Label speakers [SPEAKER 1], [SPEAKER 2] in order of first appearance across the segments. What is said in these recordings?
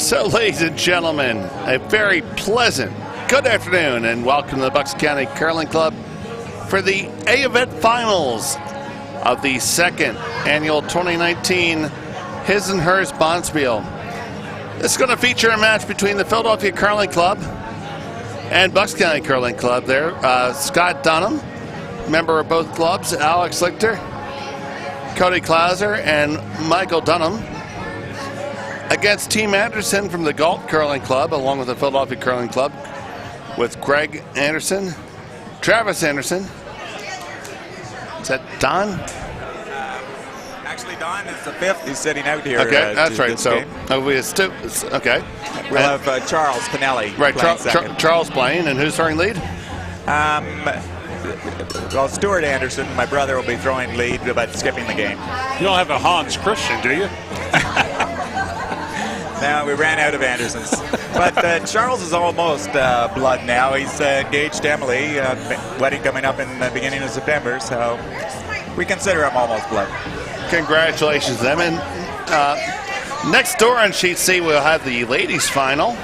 [SPEAKER 1] So, ladies and gentlemen, a very pleasant good afternoon and welcome to the Bucks County Curling Club for the A-Event Finals of the second annual 2019 His and Hers Bonspiel. This is going to feature a match between the Philadelphia Curling Club and Bucks County Curling Club there. Scott Dunnam, member of both clubs, Alex Lichter, Cody Klauser, and Michael Dunnam, against Team Anderson from the Galt Curling Club, along with the Philadelphia Curling Club, with Greg Anderson, Travis Anderson. Is that Don?
[SPEAKER 2] Actually, Don is the fifth. He's sitting out here.
[SPEAKER 1] Okay, that's right. So, okay.
[SPEAKER 2] We'll have Charles Pinelli.
[SPEAKER 1] Right,
[SPEAKER 2] playing
[SPEAKER 1] Charles playing, and who's throwing lead?
[SPEAKER 2] Well, Stuart Anderson, my brother, will be throwing lead, but skipping the game.
[SPEAKER 3] You don't have a Hans Christian, do you?
[SPEAKER 2] No, we ran out of Andersons. But Charles is almost blood now. He's engaged to Emily, wedding coming up in the beginning of September, so we consider him almost blood.
[SPEAKER 1] Congratulations to them. And next door on Sheet C, we'll have the ladies' final.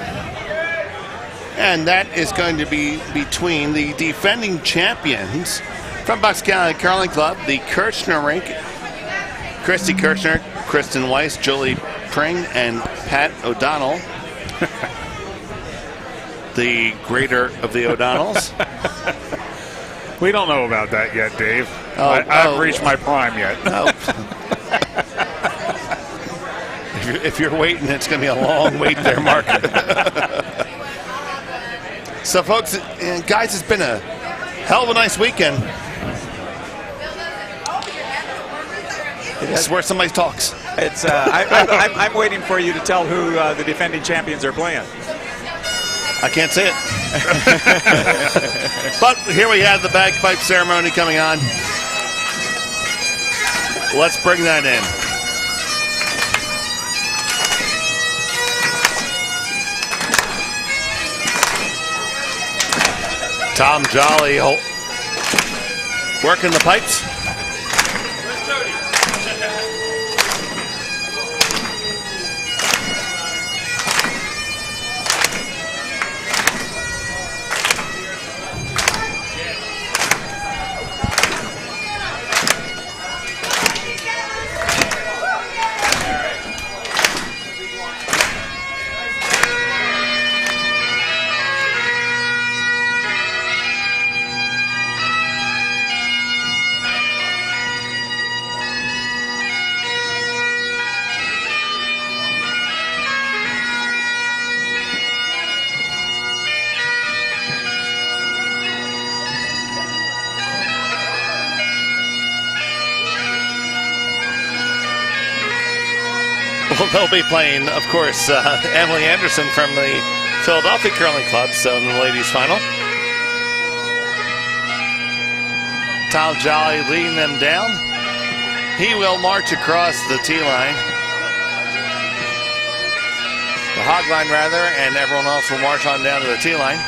[SPEAKER 1] And that is going to be between the defending champions from Bucks County Curling Club, the Kirchner rink, Christy Kirchner, Kristen Weiss, Julie Pring, and Pat O'Donnell, the greater of the O'Donnells.
[SPEAKER 3] We don't know about that yet, Dave. I haven't reached my prime yet.
[SPEAKER 1] If you're waiting, it's going to be a long wait there, Mark. So, folks, guys, it's been a hell of a nice weekend. This is where somebody talks.
[SPEAKER 2] It's I'm waiting for you to tell who the defending champions are playing.
[SPEAKER 1] I can't say it. But here we have the bagpipe ceremony coming on. Let's bring that in. Tom Jolly working the pipes. Well, they'll be playing, of course, Emily Anderson from the Philadelphia Curling Club, so in the ladies' final. Tom Jolly leading them down. He will march across the tee line. The hog line, rather, and everyone else will march on down to the tee line.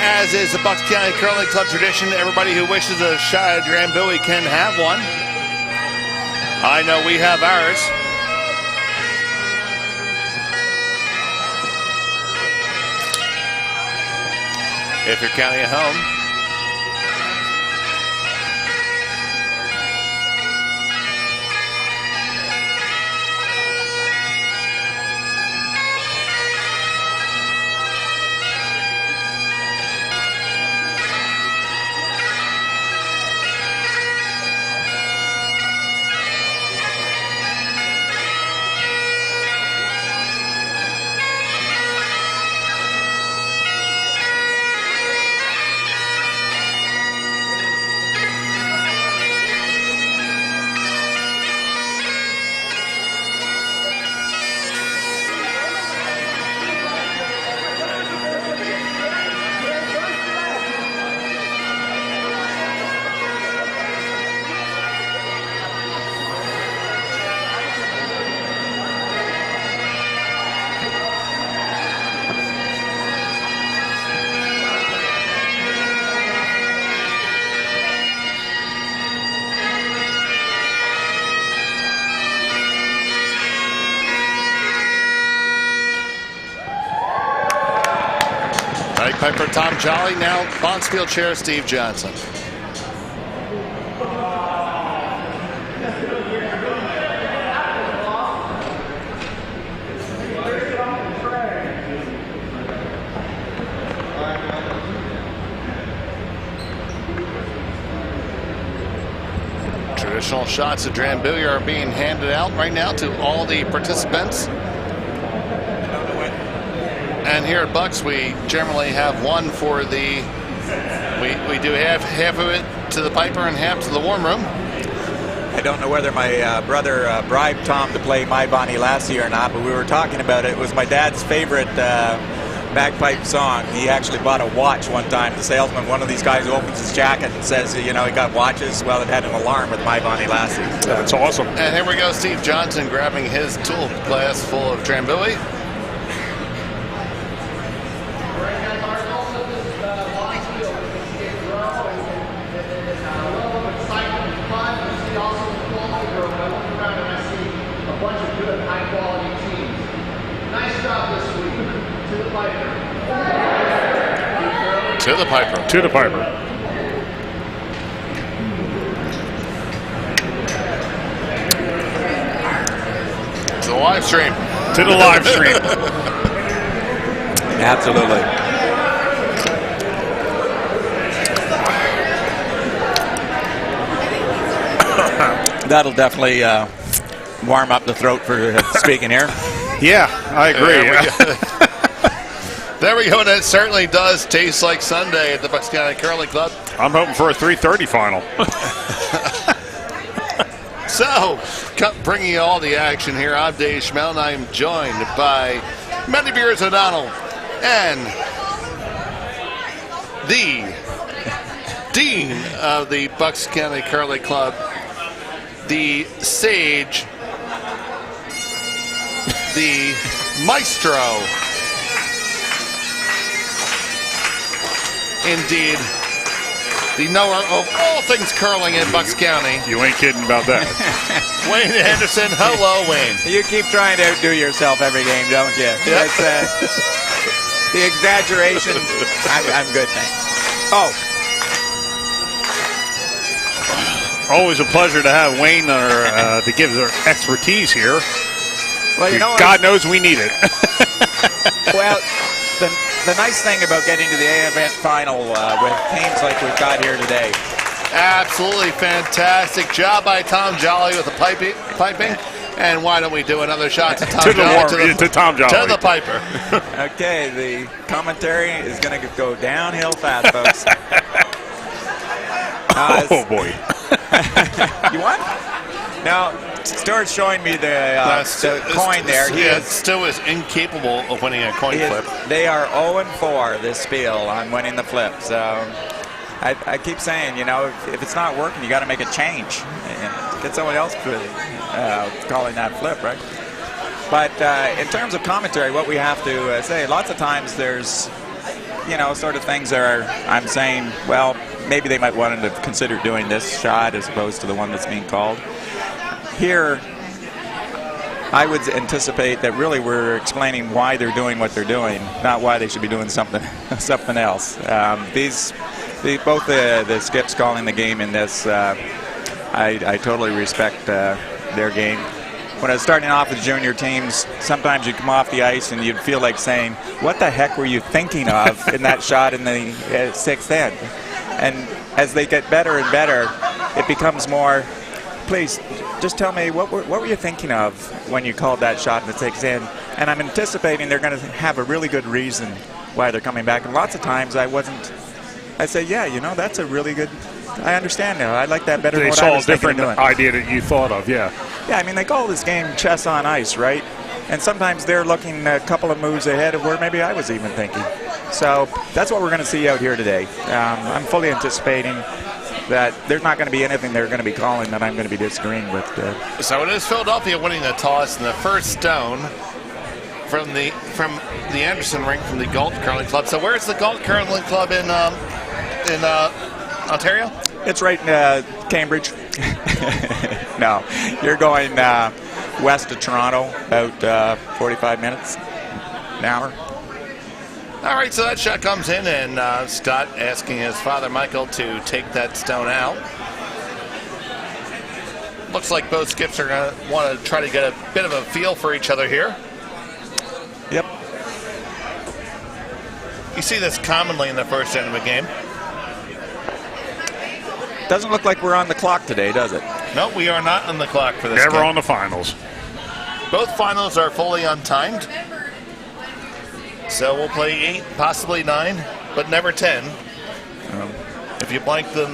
[SPEAKER 1] As is the Bucks County Curling Club tradition, everybody who wishes a shot at Drambuie can have one. I know we have ours. If you're counting at home. County Piper Tom Jolly, now Bonspiel Chair Steve Johnson. Traditional shots of Drambuie are being handed out right now to all the participants. And here at Bucks, we generally have one for the, we do half of it to the Piper and half to the warm room.
[SPEAKER 2] I don't know whether my brother bribed Tom to play My Bonnie Lassie or not, but we were talking about it. It was my dad's favorite bagpipe song. He actually bought a watch one time. The salesman, one of these guys, opens his jacket and says, you know, he got watches. Well, it had an alarm with My Bonnie Lassie.
[SPEAKER 3] That's awesome.
[SPEAKER 1] And here we go, Steve Johnson grabbing his tool glass full of Drambuie. To the Piper.
[SPEAKER 3] To the Piper.
[SPEAKER 1] To the live stream.
[SPEAKER 3] To the live stream.
[SPEAKER 2] Absolutely. That'll definitely warm up the throat for speaking here.
[SPEAKER 3] Yeah, I agree.
[SPEAKER 1] There we go, and it certainly does taste like Sunday at the Bucks County Curling Club.
[SPEAKER 3] I'm hoping for a 3:30 final.
[SPEAKER 1] So, bringing you all the action here, I'm Dave Schmel, and I'm joined by Matty Beers O'Donnell and the Dean of the Bucks County Curling Club, the Sage, the Maestro, indeed, the knower of all things curling in Bucks County.
[SPEAKER 3] You ain't kidding about that.
[SPEAKER 1] Wayne Anderson. Hello, Wayne.
[SPEAKER 2] You keep trying to outdo yourself every game, don't you?
[SPEAKER 1] Yep.
[SPEAKER 2] The exaggeration. I'm good, thanks. Oh.
[SPEAKER 3] Always a pleasure to have Wayne to give our expertise here.
[SPEAKER 2] Well, you know,
[SPEAKER 3] God knows we need it.
[SPEAKER 2] Well, the nice thing about getting to the A event final with teams like we've got here today.
[SPEAKER 1] Absolutely fantastic job by Tom Jolly with the piping. And why don't we do another shot to Tom Jolly?
[SPEAKER 3] To Tom Jolly.
[SPEAKER 1] To the Piper.
[SPEAKER 2] Okay, the commentary is going to go downhill fast, folks.
[SPEAKER 3] Oh, boy.
[SPEAKER 2] You won? Now, Stuart's showing me the coin there.
[SPEAKER 1] Stu is incapable of winning a coin flip.
[SPEAKER 2] They are 0-4 this spiel on winning the flip. So I keep saying, you know, if it's not working, you got to make a change and get someone else calling that flip, right? But in terms of commentary, what we have to say, lots of times there's, you know, sort of things I'm saying, well, maybe they might want to consider doing this shot as opposed to the one that's being called. Here, I would anticipate that really we're explaining why they're doing what they're doing, not why they should be doing something else. Both the skips calling the game in this, I totally respect their game. When I was starting off with junior teams, sometimes you'd come off the ice and you'd feel like saying, what the heck were you thinking of in that shot in the sixth end? And as they get better and better, it becomes more, please, just tell me, what were you thinking of when you called that shot in the sixth end? And I'm anticipating they're going to have a really good reason why they're coming back. And lots of times I say, yeah, you know, that's a really good, I understand now. I like that better than what I was thinking of doing.
[SPEAKER 3] They saw a different idea that you thought of, yeah.
[SPEAKER 2] Yeah, I mean, they call this game chess on ice, right? And sometimes they're looking a couple of moves ahead of where maybe I was even thinking. So that's what we're going to see out here today. I'm fully anticipating that there's not going to be anything they're going to be calling that I'm going to be disagreeing with.
[SPEAKER 1] So it is Philadelphia winning the toss, and the first stone from the Anderson rink from the Galt Curling Club. So where's the Galt Curling Club in Ontario?
[SPEAKER 2] It's right in Cambridge. No, you're going west of Toronto, about 45 minutes, an hour.
[SPEAKER 1] All right, so that shot comes in, and Scott asking his father, Michael, to take that stone out. Looks like both skips are going to want to try to get a bit of a feel for each other here.
[SPEAKER 2] Yep.
[SPEAKER 1] You see this commonly in the first end of a game.
[SPEAKER 2] Doesn't look like we're on the clock today, does it?
[SPEAKER 1] No, we are not on the clock for this
[SPEAKER 3] Never
[SPEAKER 1] game.
[SPEAKER 3] on the finals.
[SPEAKER 1] Both finals are fully untimed. So we'll play 8, possibly 9, but never 10. If you blank the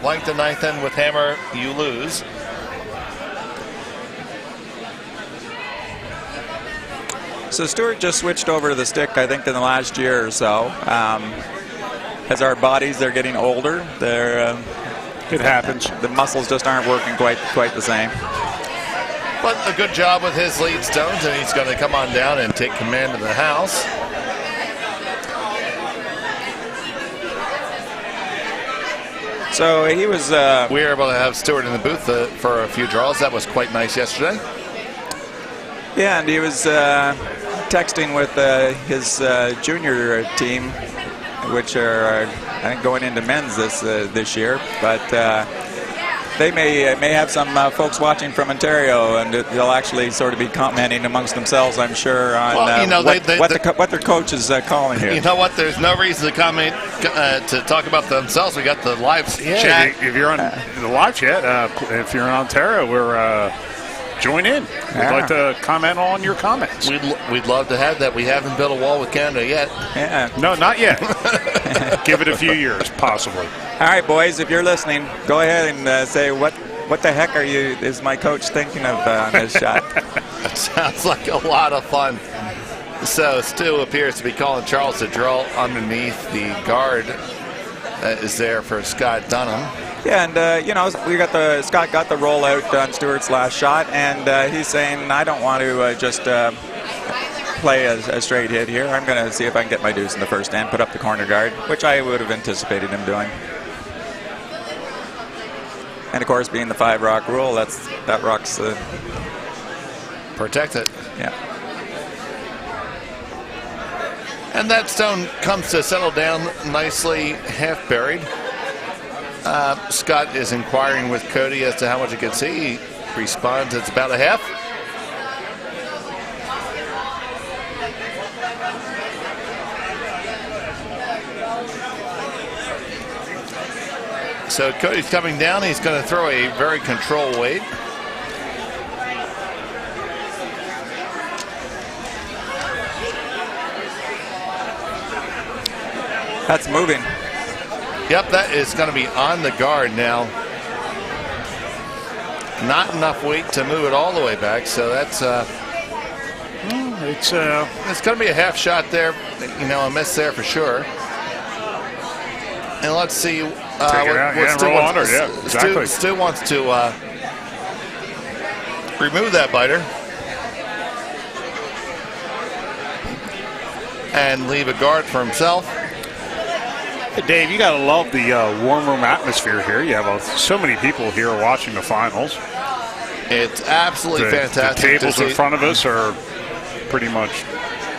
[SPEAKER 1] blank the 9th end with hammer, you lose.
[SPEAKER 2] So Stewart just switched over to the stick, I think, in the last year or so. As our bodies, they're getting older.
[SPEAKER 3] It happens.
[SPEAKER 2] The muscles just aren't working quite the same.
[SPEAKER 1] But a good job with his lead stones, and he's going to come on down and take command of the house.
[SPEAKER 2] So he was...
[SPEAKER 1] we were able to have Stewart in the booth for a few draws. That was quite nice yesterday.
[SPEAKER 2] Yeah, and he was texting with his junior team, which are, I think, going into men's this year. But they may have some folks watching from Ontario, and they'll actually sort of be commenting amongst themselves, I'm sure, on what their coach is calling here.
[SPEAKER 1] You know what? There's no reason to comment to talk about themselves. We got the live chat.
[SPEAKER 3] If you're on the live chat, if you're in Ontario, we're join in. We'd like to comment on your comments.
[SPEAKER 1] We'd love to have that. We haven't built a wall with Canada yet.
[SPEAKER 2] Yeah.
[SPEAKER 3] No, not yet. Give it a few years, possibly.
[SPEAKER 2] All right, boys, if you're listening, go ahead and say what the heck is my coach thinking of on this shot?
[SPEAKER 1] Sounds like a lot of fun. So Stu appears to be calling Charles to draw underneath the guard that is there for Scott Dunnam.
[SPEAKER 2] Yeah, and Scott got the rollout on Stewart's last shot, and he's saying, I don't want to just play a straight hit here. I'm going to see if I can get my deuce in the first hand, put up the corner guard, which I would have anticipated him doing. And of course, being the 5-rock rule, that rock's
[SPEAKER 1] protect it.
[SPEAKER 2] Yeah.
[SPEAKER 1] And that stone comes to settle down nicely, half buried. Scott is inquiring with Cody as to how much he can see. He responds, it's about a half. So Cody's coming down. He's going to throw a very controlled weight.
[SPEAKER 2] That's moving.
[SPEAKER 1] Yep, that is going to be on the guard now. Not enough weight to move it all the way back, so that's it's going to be a half shot there, a miss there for sure. And let's see what Stu wants to remove that biter and leave a guard for himself.
[SPEAKER 3] Dave, you got to love the warm room atmosphere here. You have so many people here watching the finals.
[SPEAKER 1] It's absolutely fantastic.
[SPEAKER 3] The tables in front of us are pretty much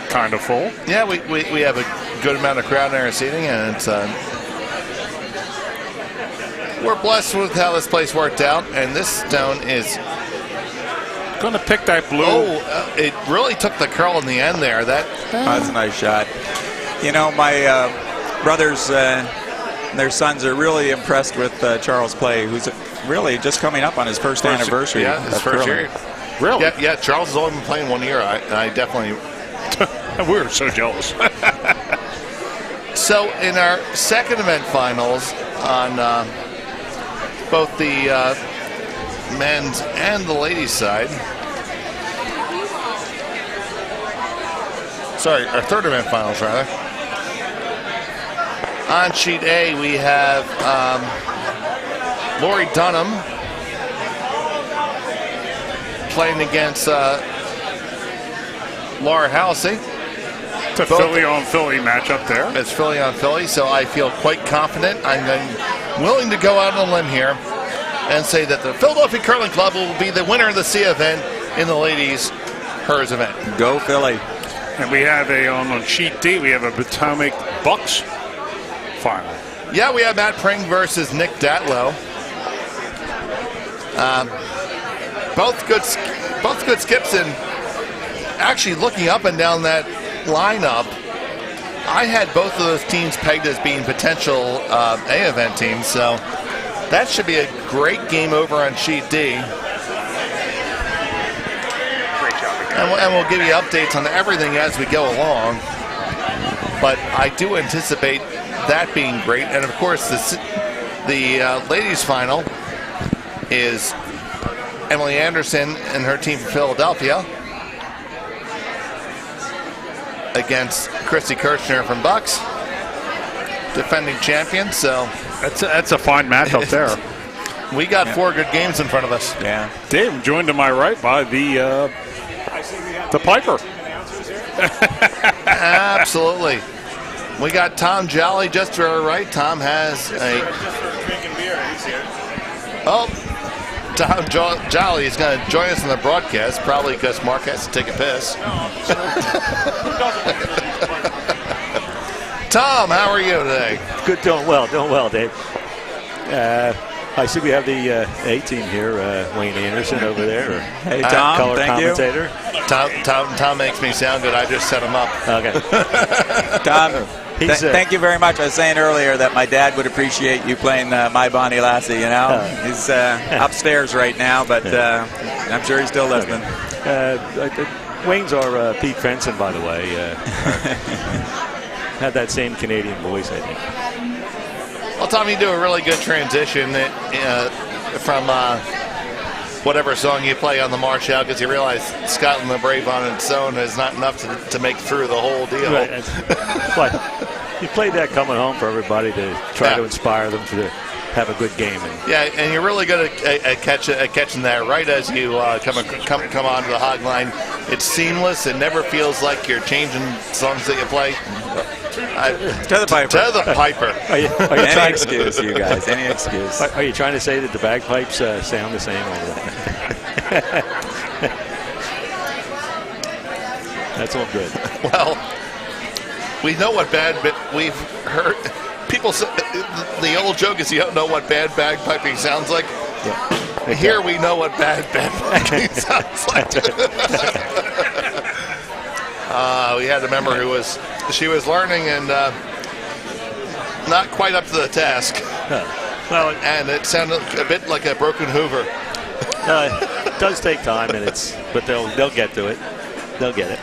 [SPEAKER 3] kind of full.
[SPEAKER 1] Yeah, we have a good amount of crowd in our seating, and it's we're blessed with how this place worked out. And this stone is
[SPEAKER 3] going to pick that blue.
[SPEAKER 1] Oh, it really took the curl in the end there.
[SPEAKER 2] That's a nice shot. My brothers, their sons are really impressed with Charles' play, who's really just coming up on his first anniversary.
[SPEAKER 1] Yeah, his first year.
[SPEAKER 3] Really?
[SPEAKER 1] Yeah, Charles has only been playing 1 year. I definitely...
[SPEAKER 3] we were so jealous.
[SPEAKER 1] So in our second event finals on both the men's and the ladies' side... Sorry, our third event finals, rather. On sheet A, we have Lori Dunnam playing against Laura Halsey.
[SPEAKER 3] It's a Philly on Philly matchup there.
[SPEAKER 1] It's Philly on Philly, so I feel quite confident. I'm willing to go out on a limb here and say that the Philadelphia Curling Club will be the winner of the C event in the ladies' HERS event.
[SPEAKER 2] Go Philly.
[SPEAKER 3] And we have on sheet D, we have a Potomac Bucks final.
[SPEAKER 1] Yeah, we have Matt Pring versus Nick Datlow. Both good skips, and actually looking up and down that lineup, I had both of those teams pegged as being potential A event teams, so that should be a great game over on sheet D. And we'll give you updates on everything as we go along. But I do anticipate that being great. And of course, the ladies' final is Emily Anderson and her team from Philadelphia against Christy Kirchner from Bucks, defending champion. So
[SPEAKER 3] that's a fine match up there.
[SPEAKER 1] We got 4 good games in front of us.
[SPEAKER 2] Yeah.
[SPEAKER 3] Dave, joined to my right by the Piper.
[SPEAKER 1] Absolutely. We got Tom Jolly just to our right. Tom has Tom Jolly is going to join us in the broadcast, probably because Mark has to take a piss. Tom, how are you today?
[SPEAKER 4] Good, doing well, Dave. I see we have the A team here, Wayne Anderson over there.
[SPEAKER 2] Hey, Tom,
[SPEAKER 4] color
[SPEAKER 2] thank
[SPEAKER 4] commentator.
[SPEAKER 1] You. Tom makes me sound good. I just set him up.
[SPEAKER 4] Okay.
[SPEAKER 2] Tom, thank you very much. I was saying earlier that my dad would appreciate you playing My Bonnie Lassie, you know. He's upstairs right now, but I'm sure he's still listening.
[SPEAKER 4] Wayne's our Pete Fenson, by the way. Had that same Canadian voice, I think.
[SPEAKER 1] Well, Tom, you do a really good transition from whatever song you play on the march out, because you realize Scotland the Brave on its own is not enough to make through the whole deal.
[SPEAKER 4] Right. But you played that coming home for everybody to try to inspire them to have a good game.
[SPEAKER 1] And you're really good at catching that right as you come onto the hog line. It's seamless. It never feels like you're changing songs that you play.
[SPEAKER 2] To the Piper.
[SPEAKER 1] To the Piper.
[SPEAKER 4] Are you
[SPEAKER 2] any excuse, you guys. Any excuse.
[SPEAKER 4] Are you trying to say that the bagpipes sound the same over there? That's all good.
[SPEAKER 1] Well, we know what we've heard. People say, the old joke is you don't know what bad bagpiping sounds like.
[SPEAKER 4] Yeah.
[SPEAKER 1] Here we know what bad bagpiping sounds like. We had a member she was learning and not quite up to the task.
[SPEAKER 4] Well,
[SPEAKER 1] and it sounded a bit like a broken Hoover.
[SPEAKER 4] It does take time, but they'll get to it. They'll get it.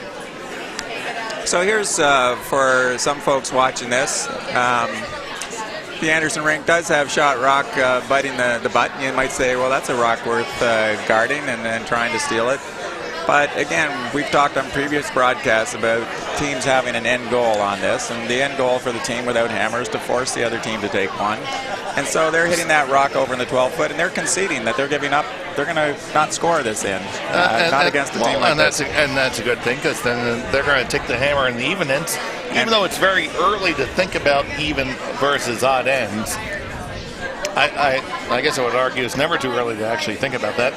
[SPEAKER 2] So here's for some folks watching this. The Anderson rink does have shot rock biting the butt. You might say, well, that's a rock worth guarding and trying to steal it. But again, we've talked on previous broadcasts about teams having an end goal on this, and the end goal for the team without hammer is to force the other team to take one. And so they're hitting that rock over in the 12-foot, and they're conceding that they're giving up. They're going to not score this end, not against a team like this.
[SPEAKER 1] And that's a good thing, because then they're going to take the hammer in the even ends, even though it's very early to think about even versus odd ends. I guess I would argue it's never too early to actually think about that.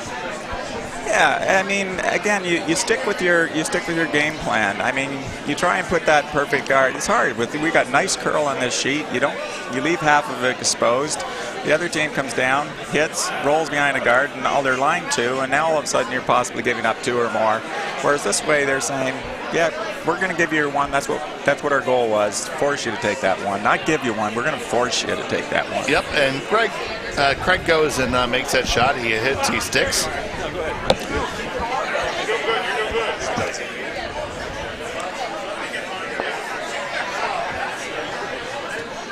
[SPEAKER 2] Yeah, I mean, again, you stick with your game plan. I mean, you try and put that perfect guard. It's hard. We got nice curl on this sheet. You leave half of it exposed. The other team comes down, hits, rolls behind a guard, and they're line 2, and now all of a sudden you're possibly giving up 2 or more. Whereas this way they're saying, yeah, we're going to give you your 1. That's what our goal was, force you to take that 1. Not give you 1, we're going to force you to take that 1.
[SPEAKER 1] Yep, and Craig goes and makes that shot. He hits, he sticks.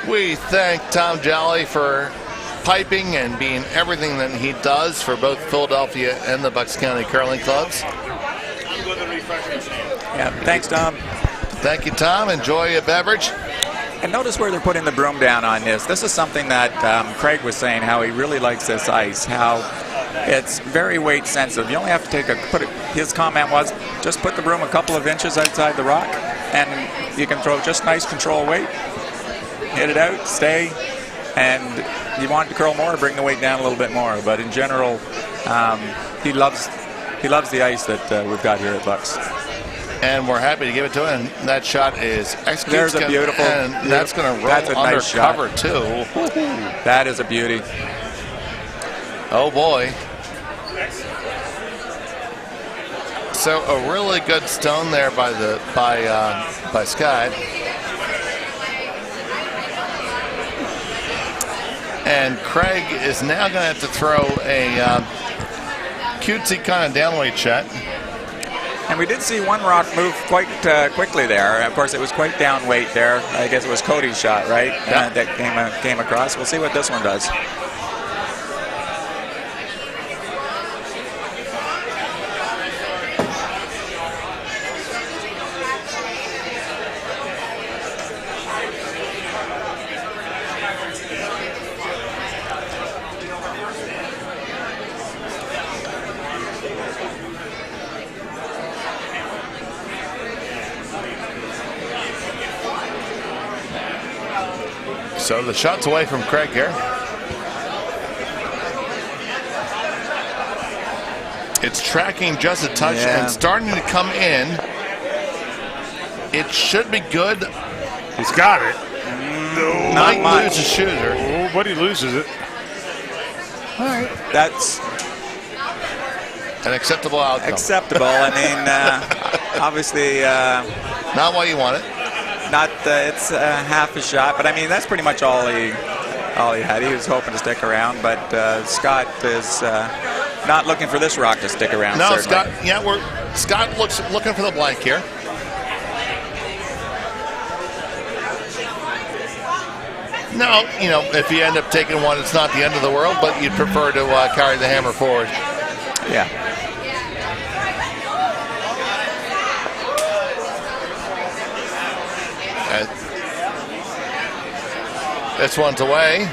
[SPEAKER 1] We thank Tom Jolly for piping and being everything that he does for both Philadelphia and the Bucks County Curling Clubs.
[SPEAKER 2] Yeah, thanks, Tom.
[SPEAKER 1] Thank you, Tom. Enjoy a beverage.
[SPEAKER 2] And notice where they're putting the broom down on this. This is something that Craig was saying, how he really likes this ice, how it's very weight sensitive. You only have to his comment was, just put the broom a couple of inches outside the rock, and you can throw just nice control weight, hit it out, stay, and you want it to curl more, bring the weight down a little bit more. But in general, he loves the ice that we've got here at Bucks.
[SPEAKER 1] And we're happy to give it to him. And that shot is executed.
[SPEAKER 2] There's a beautiful.
[SPEAKER 1] And that's going to roll
[SPEAKER 2] That's a
[SPEAKER 1] under
[SPEAKER 2] nice shot.
[SPEAKER 1] cover, too.
[SPEAKER 2] That is a beauty.
[SPEAKER 1] Oh, boy. So a really good stone there by Scott. And Craig is now going to have to throw a cutesy kind of downweight shot.
[SPEAKER 2] And we did see one rock move quite quickly there. Of course, it was quite down weight there. I guess it was Cody's shot, right?
[SPEAKER 1] Yeah.
[SPEAKER 2] That came across. We'll see what this one does.
[SPEAKER 1] So the shot's away from Craig here. It's tracking just a touch and starting to come in. It should be good.
[SPEAKER 3] He's got it.
[SPEAKER 1] No,
[SPEAKER 2] Not
[SPEAKER 1] might
[SPEAKER 2] much.
[SPEAKER 1] lose a shooter.
[SPEAKER 3] Oh, but he loses it.
[SPEAKER 1] All right.
[SPEAKER 2] That's
[SPEAKER 1] An acceptable outcome.
[SPEAKER 2] acceptable. I mean, obviously,
[SPEAKER 1] Not what you want it.
[SPEAKER 2] not it's half a shot, but I mean that's pretty much all he had. He was hoping to stick around, but Scott is not looking for this rock to stick around.
[SPEAKER 1] No,
[SPEAKER 2] certainly.
[SPEAKER 1] Scott. Yeah, Scott looking for the blank here. No, you know, if you end up taking one, it's not the end of the world, but you'd prefer to carry the hammer forward.
[SPEAKER 2] Yeah.
[SPEAKER 1] This one's away.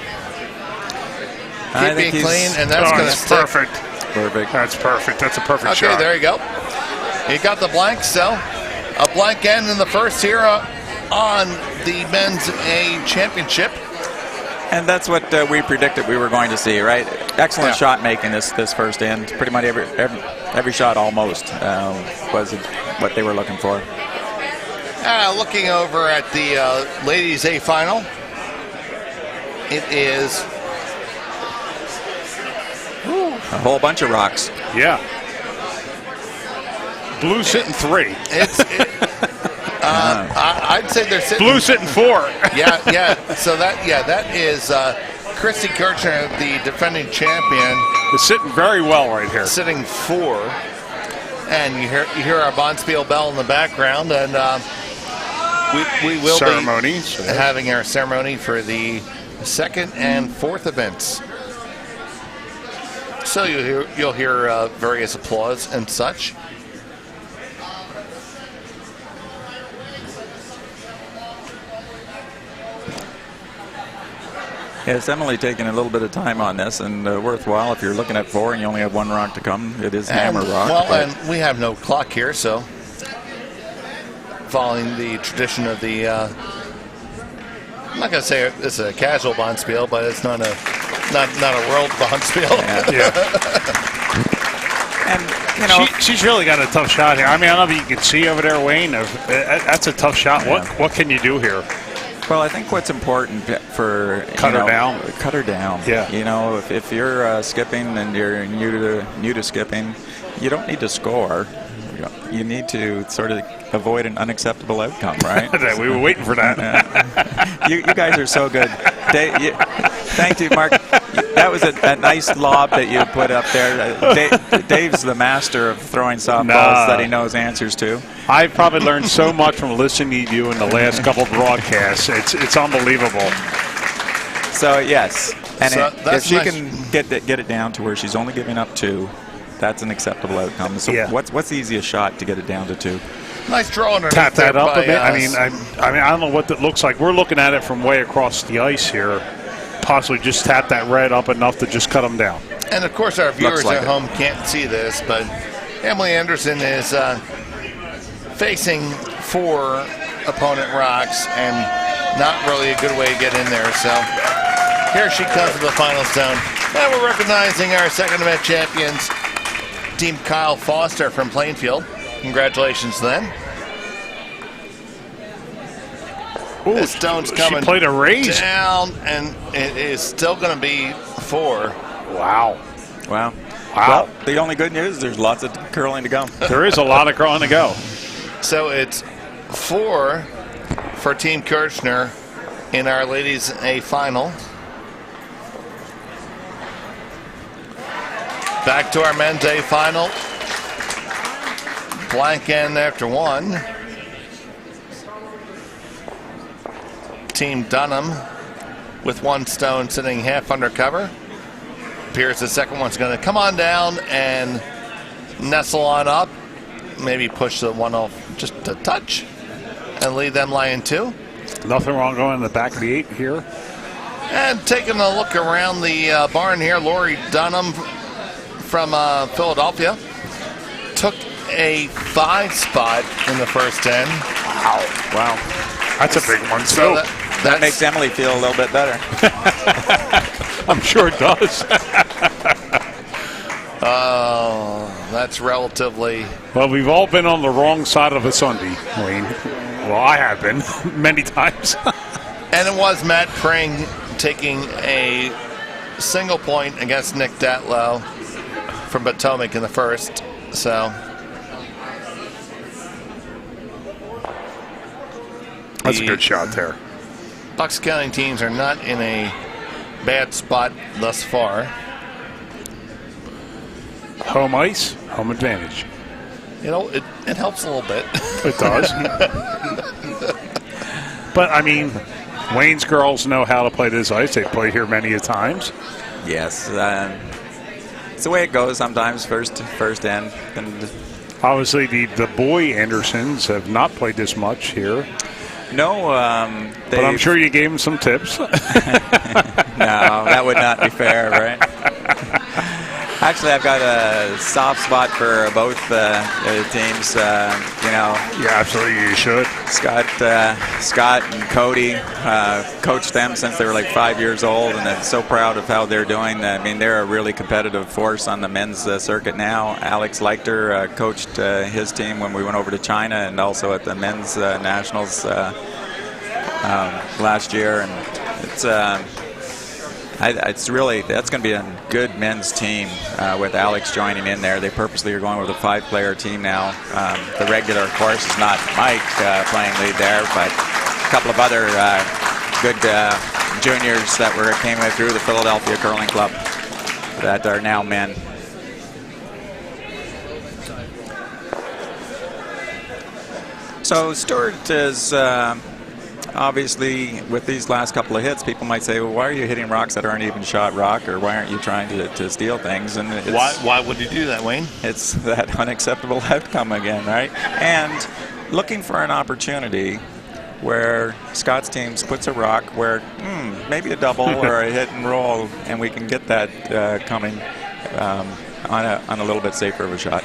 [SPEAKER 1] Keep being clean, and that's going to
[SPEAKER 3] that's
[SPEAKER 1] stick.
[SPEAKER 3] perfect.
[SPEAKER 2] Perfect.
[SPEAKER 3] That's perfect. That's a perfect
[SPEAKER 1] Okay,
[SPEAKER 3] shot.
[SPEAKER 1] there you go. You got the blank, so a blank end in the first here on the men's A championship.
[SPEAKER 2] And that's what we predicted we were going to see, right? Excellent
[SPEAKER 1] Yeah.
[SPEAKER 2] shot making this first end. Pretty much every shot almost was what they were looking for.
[SPEAKER 1] Looking over at the ladies A final, it is
[SPEAKER 2] A whole bunch of rocks.
[SPEAKER 3] Yeah. Blue sitting 3.
[SPEAKER 1] I'd say they're sitting.
[SPEAKER 3] Blue sitting 4.
[SPEAKER 1] Yeah. So that is Christy Kirchner, the defending champion,
[SPEAKER 3] It's sitting very well right here.
[SPEAKER 1] sitting 4. And you hear our Bonspiel bell in the background, and we will
[SPEAKER 3] Ceremony.
[SPEAKER 1] be having our ceremony for the second and fourth events. So you'll hear various applause and such.
[SPEAKER 2] Yeah, it's definitely taking a little bit of time on this, and worthwhile if you're looking at 4 and you only have 1 rock to come. It is hammer rock.
[SPEAKER 1] Well,
[SPEAKER 2] but-
[SPEAKER 1] and we have no clock here, so following the tradition of the, I'm not going to say it's a casual Bonspiel, but it's not a world Bonspiel.
[SPEAKER 3] Yeah.
[SPEAKER 2] And, you know,
[SPEAKER 3] She's really got a tough shot here. I mean, I don't know if you can see over there, Wayne. That's a tough shot.
[SPEAKER 2] Yeah.
[SPEAKER 3] What can you do here?
[SPEAKER 2] well, I think what's important for
[SPEAKER 3] Cut her down.
[SPEAKER 2] Cut her down.
[SPEAKER 3] Yeah.
[SPEAKER 2] You know, if you're skipping and you're new to skipping, you don't need to score. You need to sort of avoid an unacceptable outcome, right?
[SPEAKER 3] We were waiting for that.
[SPEAKER 2] You guys are so good. Thank you, Mark. That was a nice lob that you put up there. Dave's the master of throwing softballs that he knows answers to.
[SPEAKER 3] I've probably learned so much from listening to you in the last couple broadcasts. It's unbelievable.
[SPEAKER 2] So yes, and
[SPEAKER 1] So
[SPEAKER 2] if
[SPEAKER 1] that's
[SPEAKER 2] she
[SPEAKER 1] nice.
[SPEAKER 2] can get it down to where she's only giving up 2, that's an acceptable outcome. So
[SPEAKER 3] Yeah.
[SPEAKER 2] what's the easiest shot to get it down to 2?
[SPEAKER 1] Nice draw underneath
[SPEAKER 3] Tap that
[SPEAKER 1] there
[SPEAKER 3] up a
[SPEAKER 1] by
[SPEAKER 3] bit.
[SPEAKER 1] us.
[SPEAKER 3] I mean, I don't know what that looks like. We're looking at it from way across the ice here. Possibly just tap that red up enough to just cut them down.
[SPEAKER 1] And of course, our viewers
[SPEAKER 2] like
[SPEAKER 1] at
[SPEAKER 2] it.
[SPEAKER 1] home can't see this, but Emily Anderson is facing 4 opponent rocks, and not really a good way to get in there. So here she comes to the final stone. And we're recognizing our second event champions, Team Kyle Foster from Plainfield. Congratulations to them.
[SPEAKER 3] Ooh,
[SPEAKER 1] This stone's coming
[SPEAKER 3] she played a raise.
[SPEAKER 1] down, and it is still going to be 4.
[SPEAKER 3] Wow.
[SPEAKER 2] Wow.
[SPEAKER 3] Wow.
[SPEAKER 2] Well, the only good news is there's lots of curling to go.
[SPEAKER 3] There is a lot of curling to go.
[SPEAKER 1] So it's 4 for Team Kirchner in our ladies A final. Back to our men's A final. Blank end after 1. Team Dunnam with 1 stone sitting half under cover. Appears the second one's going to come on down and nestle on up. Maybe push the one off just a touch and leave them lying 2.
[SPEAKER 3] Nothing wrong going in the back of the 8 here.
[SPEAKER 1] And taking a look around the barn here, Lori Dunnam from Philadelphia took a 5 spot in the first 10.
[SPEAKER 3] Wow. That's a big one,
[SPEAKER 1] So
[SPEAKER 3] too.
[SPEAKER 2] That makes Emily feel a little bit better.
[SPEAKER 3] I'm sure it does.
[SPEAKER 1] Oh, that's relatively.
[SPEAKER 3] Well, we've all been on the wrong side of a Sunday, Wayne. Well, I have been many times.
[SPEAKER 1] And it was Matt Pring taking a single point against Nick Datlow from Potomac in the first. So
[SPEAKER 3] That's a good shot there.
[SPEAKER 1] Bucks County teams are not in a bad spot thus far.
[SPEAKER 3] Home ice, home advantage.
[SPEAKER 1] You know, it helps a little bit.
[SPEAKER 3] It does. But, I mean, Wayne's girls know how to play this ice. They've played here many a times.
[SPEAKER 2] Yes. It's the way it goes sometimes, first end. And
[SPEAKER 3] Obviously, the boy Andersons have not played this much here.
[SPEAKER 2] no,
[SPEAKER 3] But I'm sure you gave them some tips.
[SPEAKER 2] No, that would not be fair, right? Actually, I've got a soft spot for both teams.
[SPEAKER 3] Yeah, absolutely, you should.
[SPEAKER 2] Scott and Cody coached them since they were like 5 years old, and I'm so proud of how they're doing. I mean, they're a really competitive force on the men's circuit now. Alex Leichter coached his team when we went over to China, and also at the men's nationals last year. And it's really, that's going to be a good men's team with Alex joining in there. They purposely are going with a 5-player team now. The regular, of course, is not Mike playing lead there, but a couple of other good juniors that came through the Philadelphia Curling Club that are now men. So Stewart is obviously, with these last couple of hits, people might say, well, why are you hitting rocks that aren't even shot rock, or why aren't you trying to steal things? And
[SPEAKER 1] Why would you do that, Wayne?
[SPEAKER 2] it's that unacceptable outcome again, right? And looking for an opportunity where Scott's team puts a rock where maybe a double or a hit and roll, and we can get that coming on a little bit safer of a shot.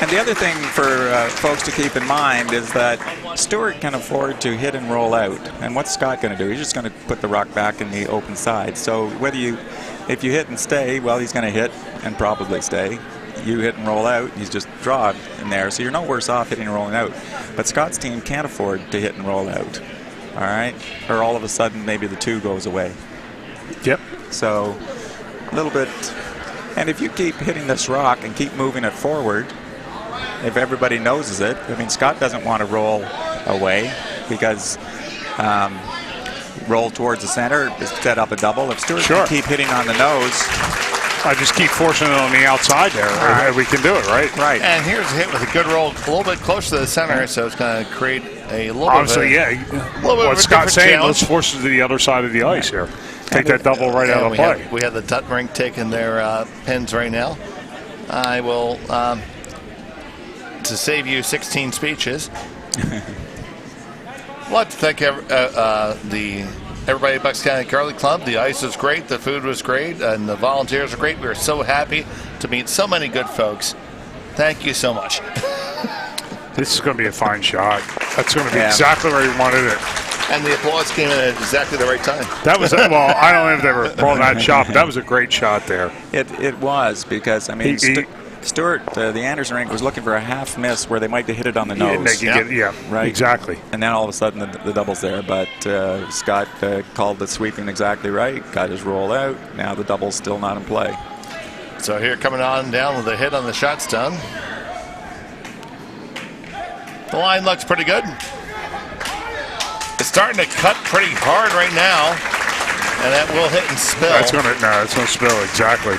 [SPEAKER 2] And the other thing for folks to keep in mind is that Stewart can afford to hit and roll out. And what's Scott going to do? He's just going to put the rock back in the open side. So if you hit and stay, well, he's going to hit and probably stay. You hit and roll out, he's just drawn in there. So you're no worse off hitting and rolling out. But Scott's team can't afford to hit and roll out. All right? Or all of a sudden, maybe the 2 goes away.
[SPEAKER 3] Yep.
[SPEAKER 2] So a little bit. And if you keep hitting this rock and keep moving it forward, if everybody noses it, I mean, Scott doesn't want to roll away because roll towards the center, set up a double. If Stewart can keep hitting on the nose,
[SPEAKER 3] I just keep forcing it on the outside there. Right. We can do it, right?
[SPEAKER 2] Right.
[SPEAKER 1] And here's a hit with a good roll, a little bit close to the center, so it's going to create a little
[SPEAKER 3] Obviously,
[SPEAKER 1] bit of
[SPEAKER 3] what Scott's saying,
[SPEAKER 1] challenge.
[SPEAKER 3] let's force it to the other side of the ice here. Take that double right out of play.
[SPEAKER 1] We have the Duttmering taking their pins right now. I will, to save you 16 speeches, I'd like to thank everybody at Bucks County Curling Club. The ice was great, the food was great, and the volunteers are great. We are so happy to meet so many good folks. Thank you so much.
[SPEAKER 3] This is going to be a fine shot. That's going to be exactly where you wanted it.
[SPEAKER 1] And the applause came in at exactly the right time.
[SPEAKER 3] That was, well, I don't know if they were brought that shot, but that was a great shot there.
[SPEAKER 2] It was, because, I mean, Stuart, the Anderson rink, was looking for a half miss where they might have hit it on the nose.
[SPEAKER 3] Right. Exactly.
[SPEAKER 2] And then all of a sudden the double's there. But Scott called the sweeping exactly right, got his roll out. Now the double's still not in play.
[SPEAKER 1] So here coming on down with a hit on the shot stone. The line looks pretty good. It's starting to cut pretty hard right now, and that will hit and spill.
[SPEAKER 3] It's going to spill, exactly.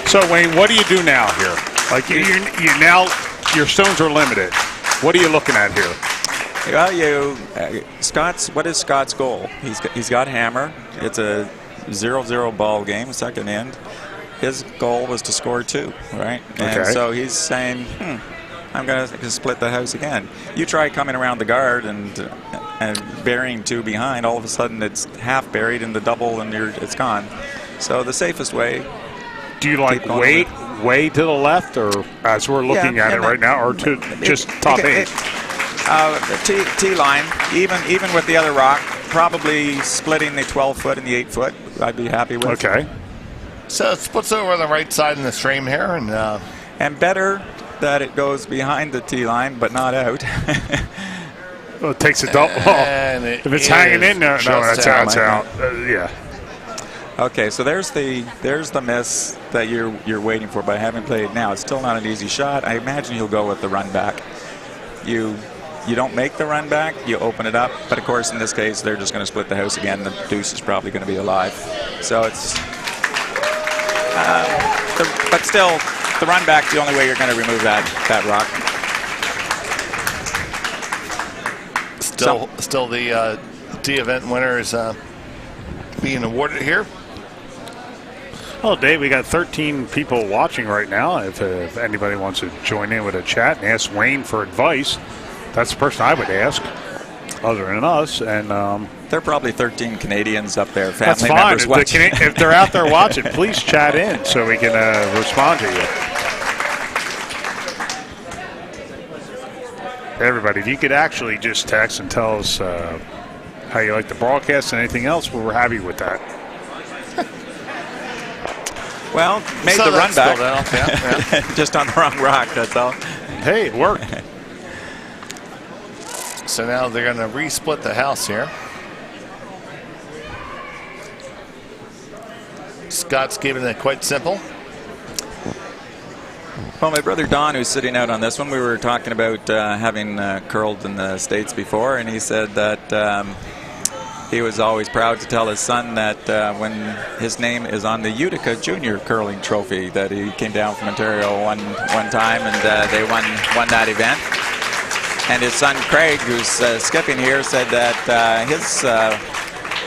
[SPEAKER 3] So, Wayne, what do you do now here? Like, you now, your stones are limited. What are you looking at here?
[SPEAKER 2] Well, what is Scott's goal? He's got hammer. It's a 0-0 ball game, second end. His goal was to score 2, right? And so he's saying, I'm going to split the house again. You try coming around the guard and burying 2 behind. All of a sudden, it's half buried in the double, and it's gone. So the safest way.
[SPEAKER 3] Do you like way to the left, or as we're looking at it right now, or to just top 8?
[SPEAKER 2] T line, even with the other rock, probably splitting the 12-foot and the 8-foot. I'd be happy with.
[SPEAKER 1] Okay. So it splits over on the right side in the stream here,
[SPEAKER 2] and better that it goes behind the tee line, but not out.
[SPEAKER 3] Well, it takes a double. If it's hanging in there, no, that's out. Yeah.
[SPEAKER 2] Okay, so there's the miss that you're waiting for, but I haven't played now. It's still not an easy shot. I imagine he'll go with the run back. You don't make the run back, you open it up, but of course in this case they're just going to split the house again. The deuce is probably going to be alive. So it's, but still. The run back, the only way you're going to remove that rock.
[SPEAKER 1] Still the D event winner is being awarded here.
[SPEAKER 3] Well, Dave, we got 13 people watching right now. If anybody wants to join in with a chat and ask Wayne for advice, that's the person I would ask, other than us. And
[SPEAKER 2] there are probably 13 Canadians up there, family
[SPEAKER 3] that's fine.
[SPEAKER 2] members watching.
[SPEAKER 3] If they're out there watching, please chat in so we can respond to you. Everybody, if you could actually just text and tell us how you like the broadcast and anything else, we're happy with that.
[SPEAKER 2] Well, made the run back. Yeah. Just on the wrong rock, that's all.
[SPEAKER 3] Hey, it worked.
[SPEAKER 1] So now they're going to resplit the house here. Scott's keeping it quite simple.
[SPEAKER 2] Well, my brother Don, who's sitting out on this one, we were talking about having curled in the States before, and he said that he was always proud to tell his son that when his name is on the Utica Junior Curling Trophy, that he came down from Ontario one time and they won that event. And his son Craig, who's skipping here, said that his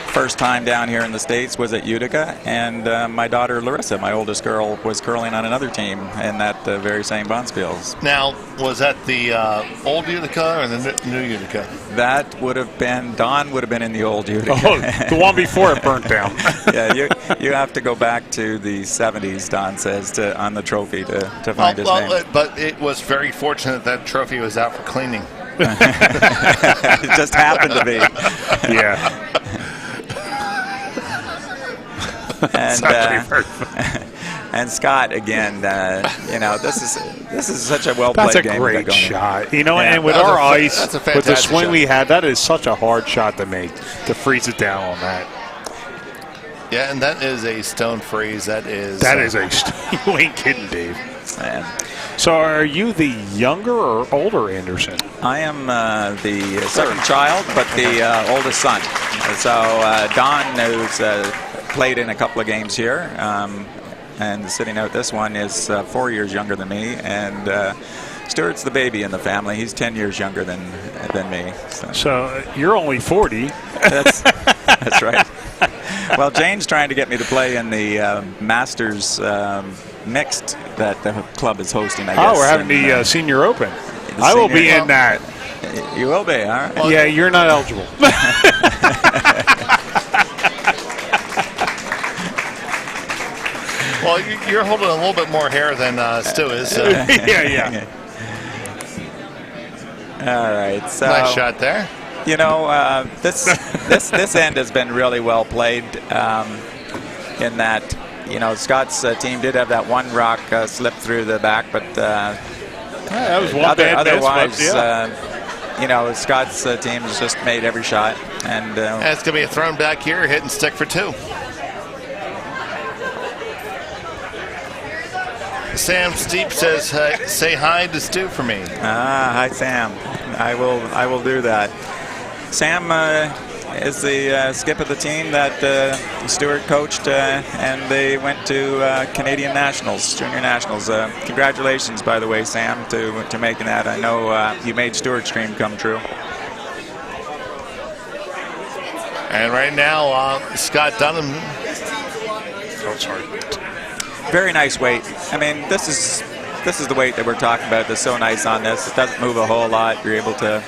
[SPEAKER 2] first time down here in the States was at Utica, and my daughter Larissa, my oldest girl, was curling on another team in that very same Bonspiels.
[SPEAKER 1] Now, was that the old Utica or the new Utica?
[SPEAKER 2] That would have been, Don would have been in the old Utica.
[SPEAKER 3] Oh, the one before it burnt down.
[SPEAKER 2] Yeah, you have to go back to the 70s, Don says, on the trophy to find his name.
[SPEAKER 1] But it was very fortunate that trophy was out for cleaning.
[SPEAKER 2] It just happened to be.
[SPEAKER 3] Yeah.
[SPEAKER 2] And Scott again, this is such a well played game.
[SPEAKER 3] That's a great shot, and with
[SPEAKER 1] our
[SPEAKER 3] ice, with the swing shot we had, that is such a hard shot to make, to freeze it down on that.
[SPEAKER 1] Yeah, and that is a stone freeze. That is
[SPEAKER 3] you ain't kidding, Dave.
[SPEAKER 2] Man.
[SPEAKER 3] So are you the younger or older Anderson?
[SPEAKER 2] I am the second child, but the oldest son. So Don, who's played in a couple of games here, and sitting out this one, is 4 years younger than me, and Stuart's the baby in the family. He's 10 years younger than me.
[SPEAKER 3] So you're only 40.
[SPEAKER 2] That's right. Well, Jane's trying to get me to play in the Masters mixed that the club is hosting, I guess.
[SPEAKER 3] Oh, we're having the Senior Open. I will be in that.
[SPEAKER 2] You will be, all right.
[SPEAKER 3] Well, yeah, you're not eligible.
[SPEAKER 1] Well, you're holding a little bit more hair than Stu is.
[SPEAKER 3] Yeah.
[SPEAKER 2] All right. So,
[SPEAKER 1] Nice shot there.
[SPEAKER 2] You know, this end has been really well played in that, you know, Scott's team did have that one rock slip through the back, but
[SPEAKER 3] that was one bad
[SPEAKER 2] otherwise,
[SPEAKER 3] miss, but
[SPEAKER 2] you know, Scott's team has just made every shot. And
[SPEAKER 1] it's going to be a thrown back here, hit and stick for 2. Sam Steep says, say hi to Stu for me.
[SPEAKER 2] Hi, Sam. I will do that. Sam is the skip of the team that Stuart coached, and they went to Canadian Nationals, Junior Nationals. Congratulations, by the way, Sam, to making that. I know you made Stuart's dream come true.
[SPEAKER 1] And right now, Scott Dunnam.
[SPEAKER 3] Oh, sorry.
[SPEAKER 2] Very nice weight. I mean, this is the weight that we're talking about. That's so nice on this. It doesn't move a whole lot. You're able to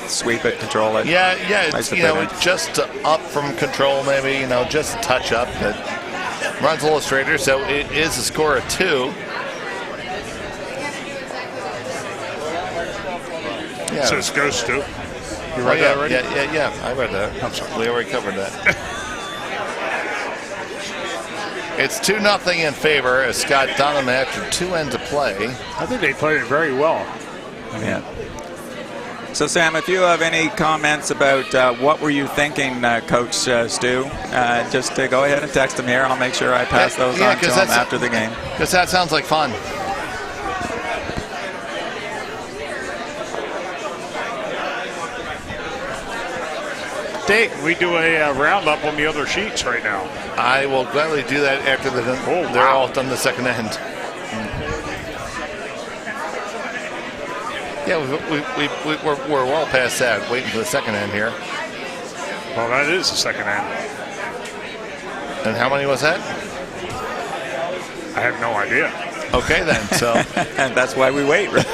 [SPEAKER 2] sweep it, control it.
[SPEAKER 1] Yeah,
[SPEAKER 2] Nice
[SPEAKER 1] it's, it's just up from control, maybe, just a touch up. But runs a little straighter, so it is a score of 2. Yeah.
[SPEAKER 3] So it's goes to. You read that already?
[SPEAKER 1] Yeah. I read that.
[SPEAKER 3] I'm sorry.
[SPEAKER 1] We already covered that. It's 2-0 in favor of Scott Dunnam after 2 ends of play.
[SPEAKER 3] I think they played it very well.
[SPEAKER 2] Yeah. So, Sam, if you have any comments about what were you thinking, Coach Stu, just go ahead and text him here. I'll make sure I pass those on to him after the game.
[SPEAKER 1] Because that sounds like fun.
[SPEAKER 3] Dave, we do a roundup on the other sheets right now.
[SPEAKER 1] I will gladly do that after they're all done the second end. Yeah, we're well past that, waiting for the second end here.
[SPEAKER 3] Well, that is the second end.
[SPEAKER 1] And how many was that?
[SPEAKER 3] I have no idea.
[SPEAKER 1] Okay, then. So
[SPEAKER 2] and that's why we wait, right?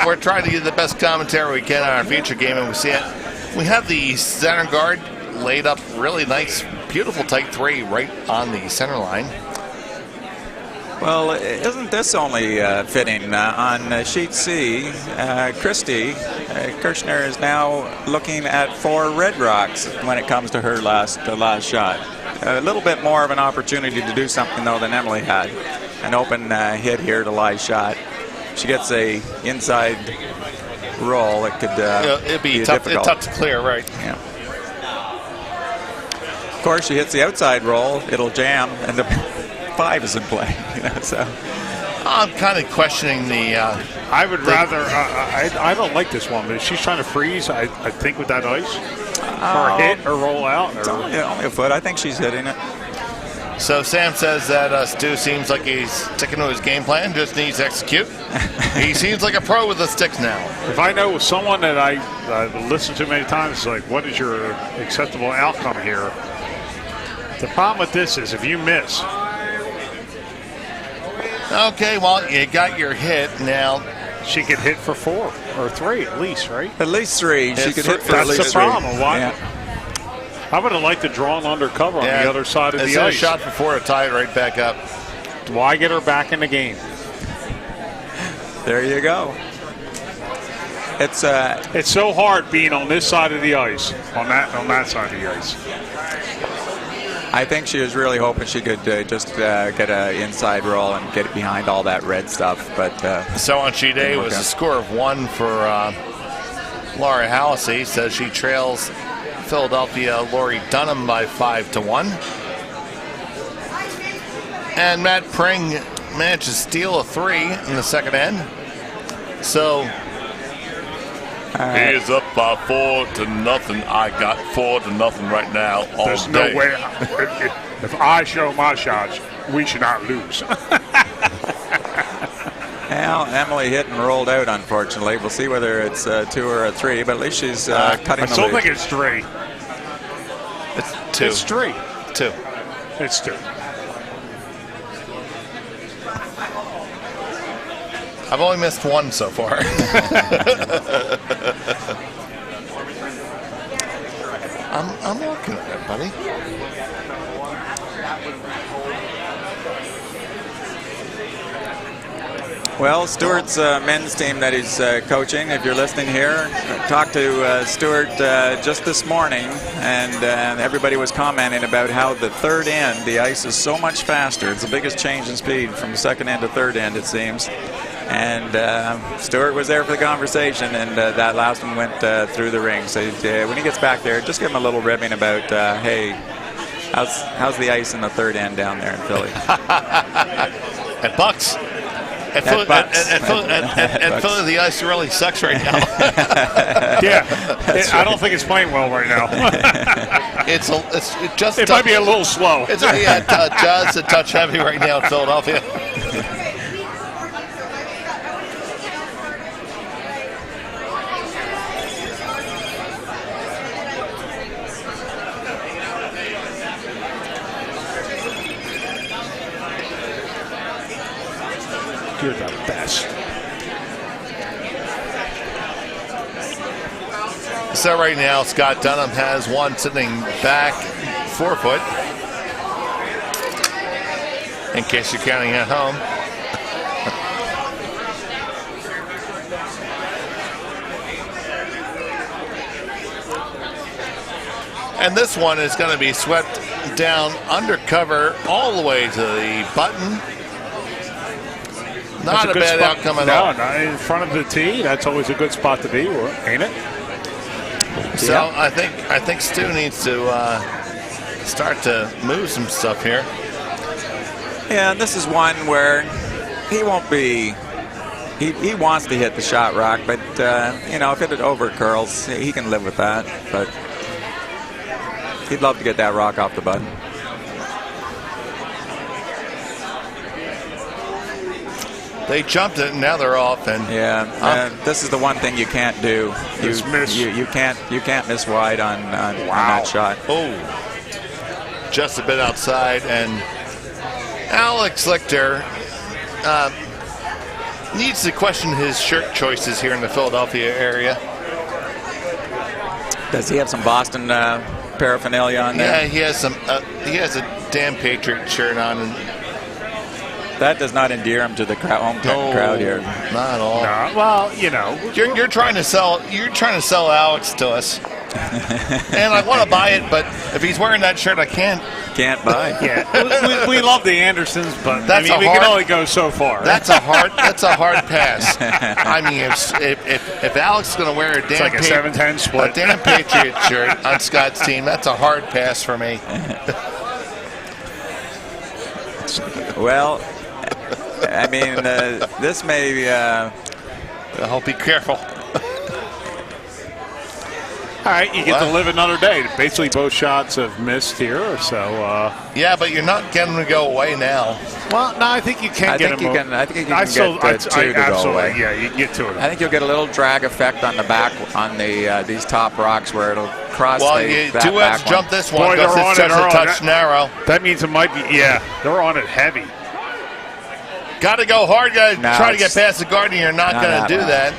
[SPEAKER 1] We're trying to get the best commentary we can on our feature game, and we see it. We have the center guard laid up really nice, beautiful tight 3 right on the center line.
[SPEAKER 2] Well, isn't this only fitting? On sheet C, Christy Kirchner is now looking at 4 red rocks when it comes to her last shot. A little bit more of an opportunity to do something, though, than Emily had. An open hit here to Lai's shot. She gets a inside roll. It could
[SPEAKER 1] it'd be tough,
[SPEAKER 2] difficult.
[SPEAKER 1] tough to clear, right?
[SPEAKER 2] Yeah. Of course, she hits the outside roll. It'll jam, and the 5 is in play. So
[SPEAKER 1] I'm kind of questioning the.
[SPEAKER 3] I would rather. I don't like this one, but if she's trying to freeze, I think with that ice, or hit or roll out.
[SPEAKER 2] It's only a foot. I think she's hitting it.
[SPEAKER 1] So Sam says that Stu seems like he's sticking to his game plan, just needs to execute. He seems like a pro with the sticks now.
[SPEAKER 3] If I know someone that I listened to many times, it's like, what is your acceptable outcome here? The problem with this is if you miss.
[SPEAKER 1] Okay, well, you got your hit now.
[SPEAKER 3] She could hit for 4 or 3 at least, right?
[SPEAKER 2] At least 3. She could hit for at least 3.
[SPEAKER 3] That's the problem. Why?
[SPEAKER 2] Yeah.
[SPEAKER 3] I would have liked to draw undercover on the other side of the ice.
[SPEAKER 1] A shot before to tie it right back up.
[SPEAKER 3] Why get her back in the game?
[SPEAKER 2] There you go. It's
[SPEAKER 3] so hard being on this side of the ice, on that side of the ice.
[SPEAKER 2] I think she was really hoping she could just get an inside roll and get it behind all that red stuff. But
[SPEAKER 1] so on sheet A was a score of 1 for Laura Halsey. Says she trails Philadelphia Lori Dunnam by 5-1. And Matt Pring managed to steal a 3 in the second end. So he is up by 4-0. I got 4-0 right now.
[SPEAKER 3] There's no way. If I show my shots, we should not lose.
[SPEAKER 2] Well, Emily hit and rolled out, unfortunately. We'll see whether it's a 2 or a 3, but at least she's cutting the lead.
[SPEAKER 3] I still think it's 3.
[SPEAKER 1] It's 2.
[SPEAKER 3] It's 3.
[SPEAKER 1] 2.
[SPEAKER 3] It's 2.
[SPEAKER 1] I've only missed 1 so far. I'm working on it, buddy.
[SPEAKER 2] Well, Stuart's men's team that he's coaching, if you're listening here, talked to Stuart just this morning, and everybody was commenting about how the third end, the ice is so much faster. It's the biggest change in speed from second end to third end, it seems. And Stuart was there for the conversation, and that last one went through the ring. So when he gets back there, just give him a little ribbing about, hey, how's the ice in the third end down there in Philly?
[SPEAKER 1] At Bucks. At Philly, the ice really sucks right now.
[SPEAKER 3] Yeah, I don't think it's playing well right now. It might be a little slow.
[SPEAKER 1] It's just a touch heavy right now in Philadelphia.
[SPEAKER 3] You're the best.
[SPEAKER 1] So right now, Scott Dunnam has one sitting back 4 foot. In case you're counting at home. And this one is going to be swept down undercover all the way to the button. Not a bad outcome at all.
[SPEAKER 3] No, in front of the tee. That's always a good spot to be, ain't it?
[SPEAKER 1] So yeah. I think Stu needs to start to move some stuff here.
[SPEAKER 2] Yeah, and this is one where he won't be. He wants to hit the shot rock, but if it over curls, he can live with that. But he'd love to get that rock off the button.
[SPEAKER 1] They jumped it, and now they're off. And
[SPEAKER 2] this is the one thing you can't do. You can't miss wide on that shot.
[SPEAKER 1] Oh, just a bit outside, and Alex Lichter needs to question his shirt choices here in the Philadelphia area.
[SPEAKER 2] Does he have some Boston paraphernalia on there?
[SPEAKER 1] Yeah, he has some. He has a damn Patriot shirt on. And
[SPEAKER 2] that does not endear him to the hometown crowd here.
[SPEAKER 1] Not at all.
[SPEAKER 3] No, well,
[SPEAKER 1] you're trying to sell Alex to us, and I want to buy it, but if he's wearing that shirt, I can't
[SPEAKER 2] buy.
[SPEAKER 3] Yeah, we love the Andersons, but we can only go so far.
[SPEAKER 1] That's a hard pass. I mean, if Alex is going to wear a damn
[SPEAKER 3] like a 7-10 split,
[SPEAKER 1] a damn Patriot shirt on Scott's team, that's a hard pass for me.
[SPEAKER 2] Well, I mean, this may.
[SPEAKER 1] I'll be careful.
[SPEAKER 3] All right, you get to live another day. Basically, both shots have missed here, so.
[SPEAKER 1] Yeah, but you're not getting them to go away now.
[SPEAKER 3] Well, no, I think you can get them.
[SPEAKER 2] I think you can get two to go away.
[SPEAKER 3] Yeah, you can get two of them.
[SPEAKER 2] I think you'll get a little drag effect on the back on these top rocks where it'll cross that
[SPEAKER 1] two
[SPEAKER 2] back
[SPEAKER 1] jump
[SPEAKER 2] one.
[SPEAKER 1] this one because it's just a touch narrow.
[SPEAKER 3] That means it might be. Yeah, they're on it heavy.
[SPEAKER 1] Got to go hard. Got to try to get past the guard, and you're not going to do that.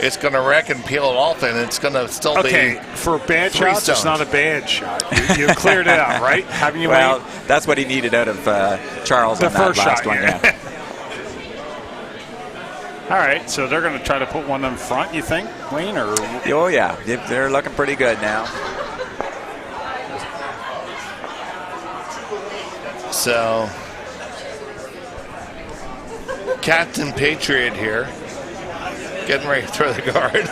[SPEAKER 1] It's going to wreck and peel it off, and it's going to still be.
[SPEAKER 3] Okay, for bad shots, it's not a bad shot. You cleared it out, right? Haven't you?
[SPEAKER 2] Well, that's what he needed out of Charles on that last one. Yeah.
[SPEAKER 3] All right, so they're going to try to put one in front, you think, Wayne? Or?
[SPEAKER 2] Oh, yeah. They're looking pretty good now.
[SPEAKER 1] So, Captain Patriot here, getting ready to throw the guard.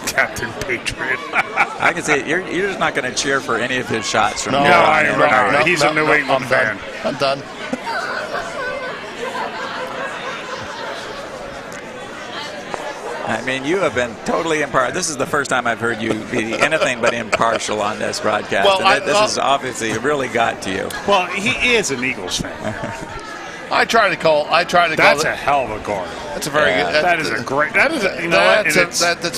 [SPEAKER 3] Captain Patriot.
[SPEAKER 2] I can say you're just not going to cheer for any of his shots from
[SPEAKER 3] No, he's a New England fan.
[SPEAKER 1] I'm done.
[SPEAKER 2] I mean, you have been totally impartial. This is the first time I've heard you be anything but impartial on this broadcast.
[SPEAKER 1] Well,
[SPEAKER 2] this has obviously really got to you.
[SPEAKER 3] Well, he is an Eagles fan.
[SPEAKER 1] I try to call.
[SPEAKER 3] That's a hell of a guard.
[SPEAKER 1] That's a very good.
[SPEAKER 3] That's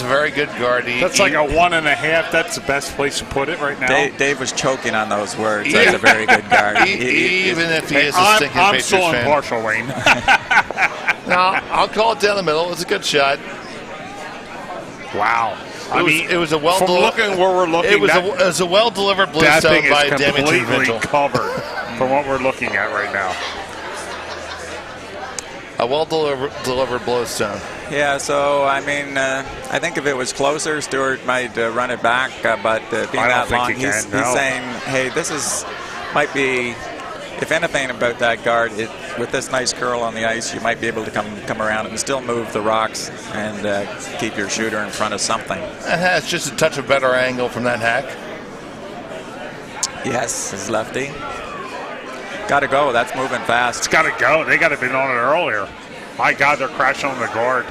[SPEAKER 1] a very good guard.
[SPEAKER 3] That's like a 1.5. That's the best place to put it right now.
[SPEAKER 2] Dave was choking on those words. That's a very good guard.
[SPEAKER 1] Even if he is a stinking Patriots fan.
[SPEAKER 3] I'm still impartial, Wayne.
[SPEAKER 1] No, I'll call it down the middle. It was a good shot.
[SPEAKER 3] Wow.
[SPEAKER 1] It was a well.
[SPEAKER 3] From looking where we're looking,
[SPEAKER 1] it was a well delivered blue stone by Damien
[SPEAKER 3] completely covered from what we're looking at right now.
[SPEAKER 1] A well-delivered blowstone.
[SPEAKER 2] Yeah, so, I mean, I think if it was closer, Stewart might run it back, but being that long, he's saying, hey, might be, if anything about that guard, with this nice curl on the ice, you might be able to come around and still move the rocks and keep your shooter in front of something.
[SPEAKER 1] That has just a touch of better angle from that hack.
[SPEAKER 2] Yes, his lefty. Got to go. That's moving fast.
[SPEAKER 3] It's got to go. They got to have been on it earlier. My God, they're crashing on the guard.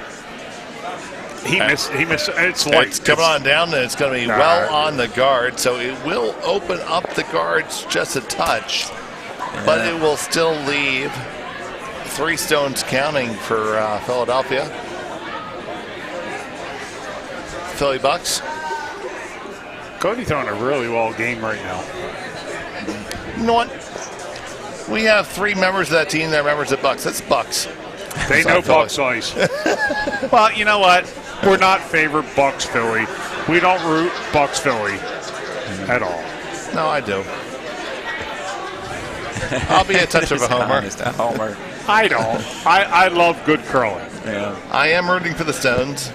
[SPEAKER 3] He missed. It's light.
[SPEAKER 1] It's coming on down, and it's going to be well on the guard, so it will open up the guards just a touch, but it will still leave 3 stones counting for Philadelphia. Philly Bucks.
[SPEAKER 3] Cody throwing a really well game right now.
[SPEAKER 1] You know what? We have 3 members of that team that are members of Bucks. That's Bucks.
[SPEAKER 3] They know Bucks ice. Well, you know what? We're not favored Bucks Philly. We don't root Bucks Philly at all.
[SPEAKER 1] No, I do. I'll be a touch of a homer.
[SPEAKER 2] A homer.
[SPEAKER 3] I don't. I love good curling.
[SPEAKER 2] Yeah.
[SPEAKER 1] I am rooting for the Stones.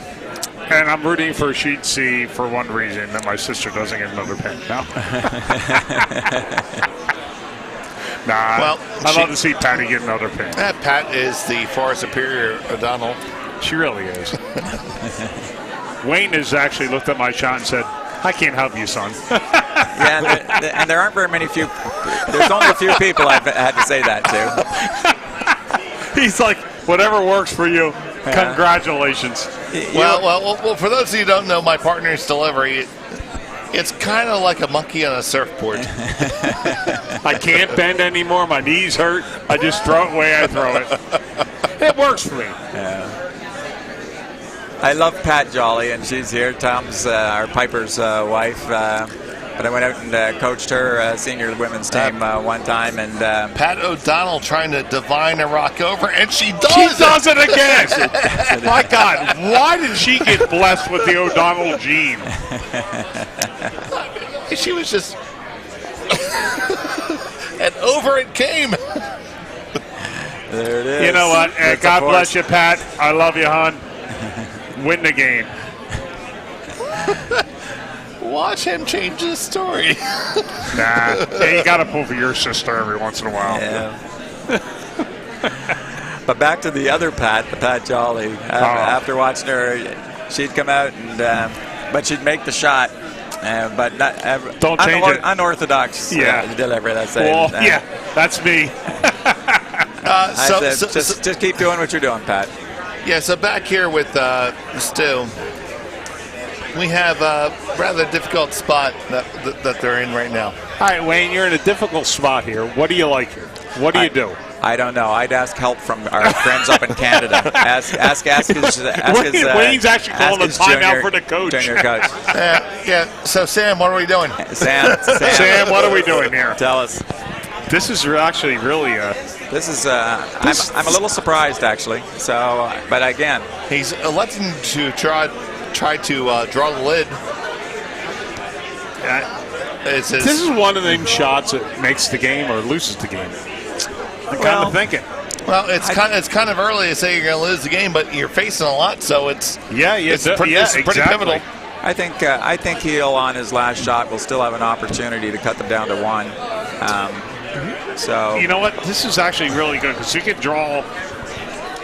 [SPEAKER 3] And I'm rooting for Sheet C for one reason, that my sister doesn't get another pin. No. Well, I'd love to see Patty get another pin.
[SPEAKER 1] Pat is the far superior O'Donnell.
[SPEAKER 3] She really is. Wayne has actually looked at my shot and said, I can't help you, son.
[SPEAKER 2] Yeah, and there aren't very many there's only a few people I've had to say that to.
[SPEAKER 3] He's like, whatever works for you. Yeah. Congratulations.
[SPEAKER 1] Well, for those of you who don't know, my partner's delivery, it's kind of like a monkey on a surfboard.
[SPEAKER 3] I can't bend anymore. My knees hurt. I just throw it the way I throw it. It works for me.
[SPEAKER 2] Yeah. I love Pat Jolly, and she's here. Tom's our Piper's wife. But I went out and coached her senior women's team one time. And
[SPEAKER 1] Pat O'Donnell trying to divine a rock over, and she does
[SPEAKER 3] She does it again. My God, why did she get blessed with the O'Donnell gene?
[SPEAKER 1] She was just... and over it came.
[SPEAKER 2] There it is.
[SPEAKER 3] You know what? God bless you, Pat. I love you, hon. Win the game.
[SPEAKER 1] Watch him change his story.
[SPEAKER 3] Nah. Hey, you got to pull for your sister every once in a while.
[SPEAKER 2] Yeah. But back to the other Pat, the Pat Jolly. After watching her, she'd come out and, but she'd make the shot. But not
[SPEAKER 3] don't change it.
[SPEAKER 2] Unorthodox delivery. That's it.
[SPEAKER 3] Well, yeah, that's me.
[SPEAKER 2] Just keep doing what you're doing, Pat.
[SPEAKER 1] Yeah. So back here with Stu, we have a rather difficult spot that they're in right now.
[SPEAKER 3] All right, Wayne, you're in a difficult spot here. What do you like here? What do you do?
[SPEAKER 2] I don't know. I'd ask help from our friends up in Canada. Ask his
[SPEAKER 3] Wayne's actually calling a timeout for the coach.
[SPEAKER 2] Junior coach.
[SPEAKER 1] Yeah. So Sam, what are we doing?
[SPEAKER 2] Sam,
[SPEAKER 3] what are we doing here?
[SPEAKER 2] Tell us.
[SPEAKER 3] This is actually really
[SPEAKER 2] This is. I'm a little surprised actually. So, but again,
[SPEAKER 1] he's electing to try to draw the lid.
[SPEAKER 3] This is one of them shots that makes the game or loses the game. I'm kind of thinking.
[SPEAKER 1] Well, it's kind of early to say you're going to lose the game, but you're facing a lot, so it's pretty pivotal.
[SPEAKER 2] I think Heel on his last shot will still have an opportunity to cut them down to 1. So
[SPEAKER 3] you know what? This is actually really good because you can draw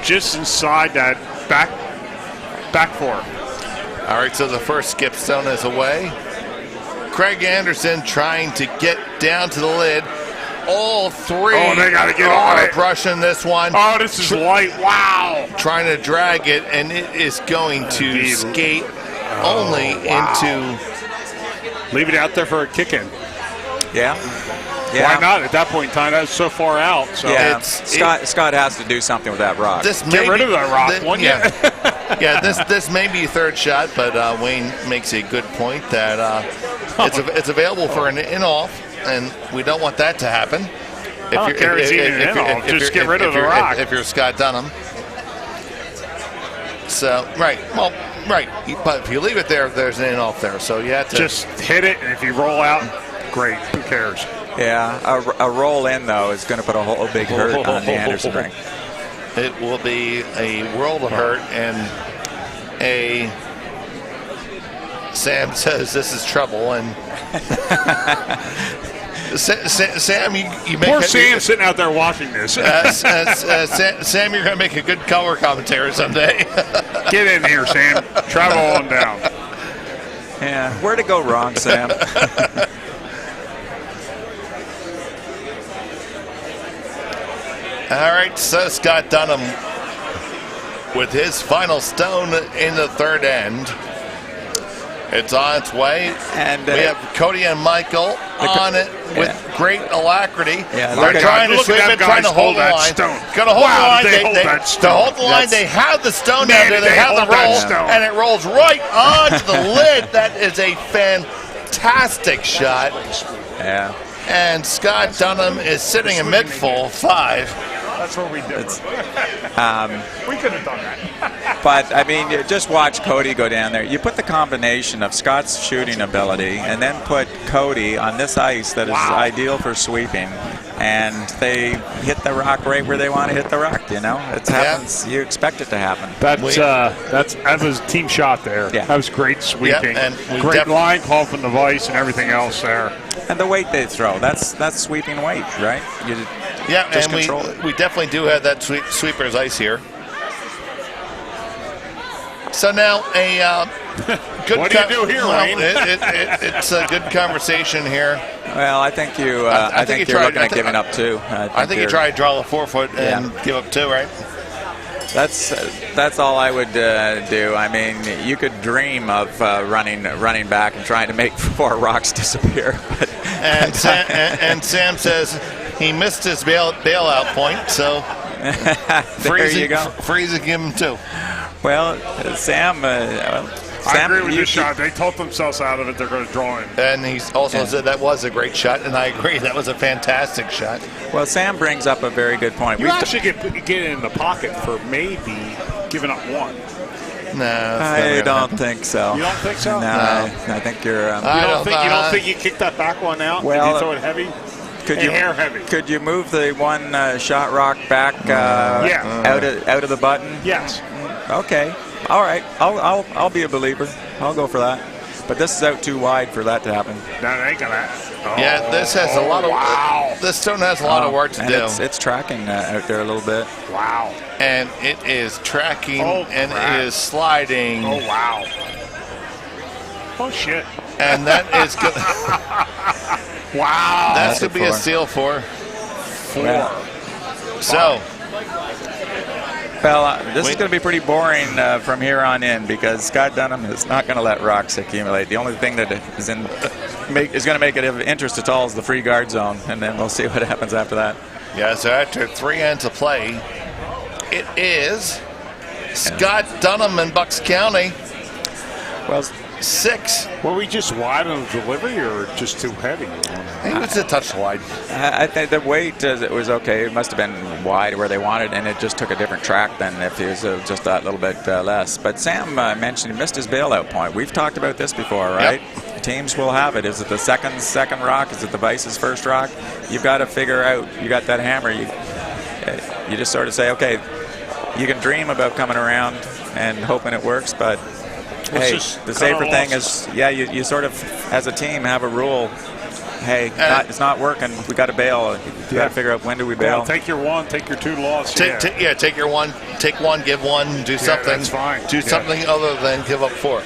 [SPEAKER 3] just inside that back 4.
[SPEAKER 1] All right, so the first skip stone is away. Craig Anderson trying to get down to the lid. All 3
[SPEAKER 3] they got to get on it.
[SPEAKER 1] Brushing this one.
[SPEAKER 3] Oh, this is light. Wow.
[SPEAKER 1] Trying to drag it, and it is going to skate only into...
[SPEAKER 3] Leave it out there for a kick-in.
[SPEAKER 2] Yeah.
[SPEAKER 3] Why not? At that point in time, that's so far out. So
[SPEAKER 2] yeah. Scott has to do something with that rock.
[SPEAKER 3] Get rid of that rock,
[SPEAKER 1] yeah, this may be third shot, but Wayne makes a good point that it's available for an in-off. And we don't want that to happen.
[SPEAKER 3] Just get rid of the rock.
[SPEAKER 1] If you're Scott Dunnam. So, right. But if you leave it there, there's an in-off there. So you have to...
[SPEAKER 3] Just hit it, and if you roll out, great. Who cares?
[SPEAKER 2] Yeah, a roll in, though, is going to put a whole big hurt on the Anderson ring.
[SPEAKER 1] it will be a world of hurt, and Sam says this is trouble, and Sam, you make
[SPEAKER 3] poor Sam sitting out there watching this.
[SPEAKER 1] Sam, you're going to make a good color commentator someday.
[SPEAKER 3] Get in here, Sam. Travel on down.
[SPEAKER 2] Yeah, where'd it go wrong, Sam?
[SPEAKER 1] All right, so Scott Dunnam with his final stone in the third end. It's on its way,
[SPEAKER 2] and
[SPEAKER 1] we have Cody and Michael on it with great alacrity.
[SPEAKER 2] Yeah,
[SPEAKER 1] they're trying to sweep it, trying to hold the line. Going to hold the line. To hold the line, they have the stone down there. They have the roll, and it rolls right onto the lid. That is a fantastic shot.
[SPEAKER 2] Yeah.
[SPEAKER 1] And Scott Dunnam is sitting in mid-full 5.
[SPEAKER 3] That's what we do. We could have done that.
[SPEAKER 2] But, I mean, you just watch Cody go down there. You put the combination of Scott's shooting ability and then put Cody on this ice that is ideal for sweeping, and they hit the rock right where they want to hit the rock, you know? It happens. You expect it to happen.
[SPEAKER 3] That was a team shot there.
[SPEAKER 2] Yeah.
[SPEAKER 3] That was great sweeping.
[SPEAKER 1] And
[SPEAKER 3] great line call from the vice and everything else there.
[SPEAKER 2] And the weight they throw, that's sweeping weight, right?
[SPEAKER 1] And we definitely do have that sweeper's ice here. So now a good.
[SPEAKER 3] What do you do here, Wayne?
[SPEAKER 1] It's a good conversation here.
[SPEAKER 2] Well, I think you. I think you're looking at giving up 2.
[SPEAKER 1] I think you try to draw the 4-foot and give up 2, right?
[SPEAKER 2] That's all I would do. I mean, you could dream of running back and trying to make 4 rocks disappear.
[SPEAKER 1] And Sam says he missed his bailout point, so freezing him 2.
[SPEAKER 2] Well, Sam.
[SPEAKER 3] I agree with this shot. They told themselves out of it. They're going to draw him.
[SPEAKER 1] And he also said that was a great shot, and I agree. That was a fantastic shot.
[SPEAKER 2] Well, Sam brings up a very good point.
[SPEAKER 3] You actually get in the pocket for maybe giving up 1.
[SPEAKER 1] No,
[SPEAKER 2] I don't think so.
[SPEAKER 3] You don't think so?
[SPEAKER 2] No, I think you're.
[SPEAKER 3] You don't think you kicked that back one out?
[SPEAKER 2] Well,
[SPEAKER 3] did you throw it heavy?
[SPEAKER 2] Could you move the one shot rock back out of the button?
[SPEAKER 3] Yes.
[SPEAKER 2] Okay. All right. I'll be a believer. I'll go for that. But this is out too wide for that to happen.
[SPEAKER 3] That ain't gonna happen.
[SPEAKER 1] Yeah, this has a lot of. Wow. This stone has a lot of work to do.
[SPEAKER 2] It's tracking out there a little bit.
[SPEAKER 3] Wow.
[SPEAKER 1] And it is tracking and it is sliding.
[SPEAKER 3] Oh wow. Oh shit.
[SPEAKER 1] And that is good.
[SPEAKER 3] Wow.
[SPEAKER 1] That's going to be a steal for 4. Yeah. So.
[SPEAKER 2] Well, this is going to be pretty boring from here on in because Scott Dunnam is not going to let rocks accumulate. The only thing that is going to make it of interest at all is the free guard zone, and then we'll see what happens after that.
[SPEAKER 1] Yeah, so after 3 ends of play, it is Scott Dunnam in Bucks County.
[SPEAKER 2] Well,
[SPEAKER 1] 6.
[SPEAKER 3] Were we just wide on the delivery or just too heavy?
[SPEAKER 1] It was a touch wide.
[SPEAKER 2] I think the weight it was okay. It must have been wide where they wanted, and it just took a different track than if it was just that little bit less. But Sam mentioned he missed his bailout point. We've talked about this before, right? Yep. Teams will have it. Is it the second rock? Is it the Vice's first rock? You've got to figure out. You got that hammer. You just sort of say, okay, you can dream about coming around and hoping it works, but hey, the safer thing is, you sort of, as a team, have a rule. Hey, it's not working. We got to bail. You got to figure out when do we bail.
[SPEAKER 3] Well, take your 1, take your 2 loss.
[SPEAKER 1] Take your 1, take 1, give 1, do something.
[SPEAKER 3] That's fine.
[SPEAKER 1] Do something other than give up 4.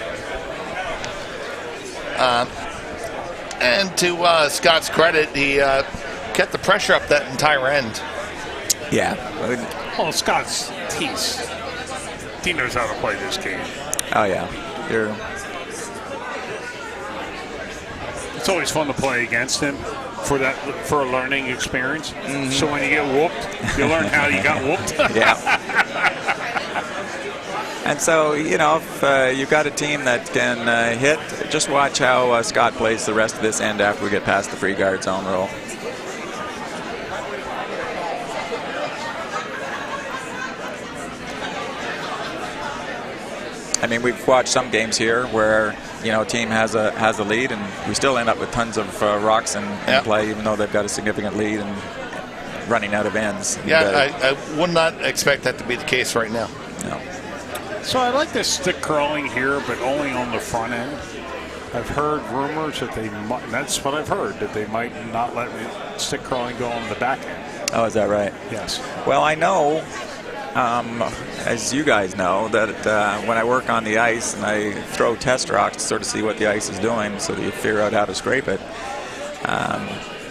[SPEAKER 1] And to Scott's credit, he kept the pressure up that entire end.
[SPEAKER 2] Yeah.
[SPEAKER 3] Well, Scott's he knows how to play this game.
[SPEAKER 2] Oh yeah.
[SPEAKER 3] It's always fun to play against him for a learning experience. Mm-hmm. So when you get whooped, you learn how you got whooped.
[SPEAKER 2] Yeah. And so, if you've got a team that can hit, just watch how Scott plays the rest of this end after we get past the free guard zone roll. I mean, we've watched some games here where a team has a lead, and we still end up with tons of rocks in play, even though they've got a significant lead. And running out of ends.
[SPEAKER 1] Yeah, I would not expect that to be the case right now.
[SPEAKER 2] No.
[SPEAKER 3] So I like the stick curling here, but only on the front end. I've heard rumors that they might, that's what I've heard, that they might not let stick curling go on the back end.
[SPEAKER 2] Oh, is that right?
[SPEAKER 3] Yes.
[SPEAKER 2] Well, I know, as you guys know, that when I work on the ice and I throw test rocks to sort of see what the ice is doing so that you figure out how to scrape it,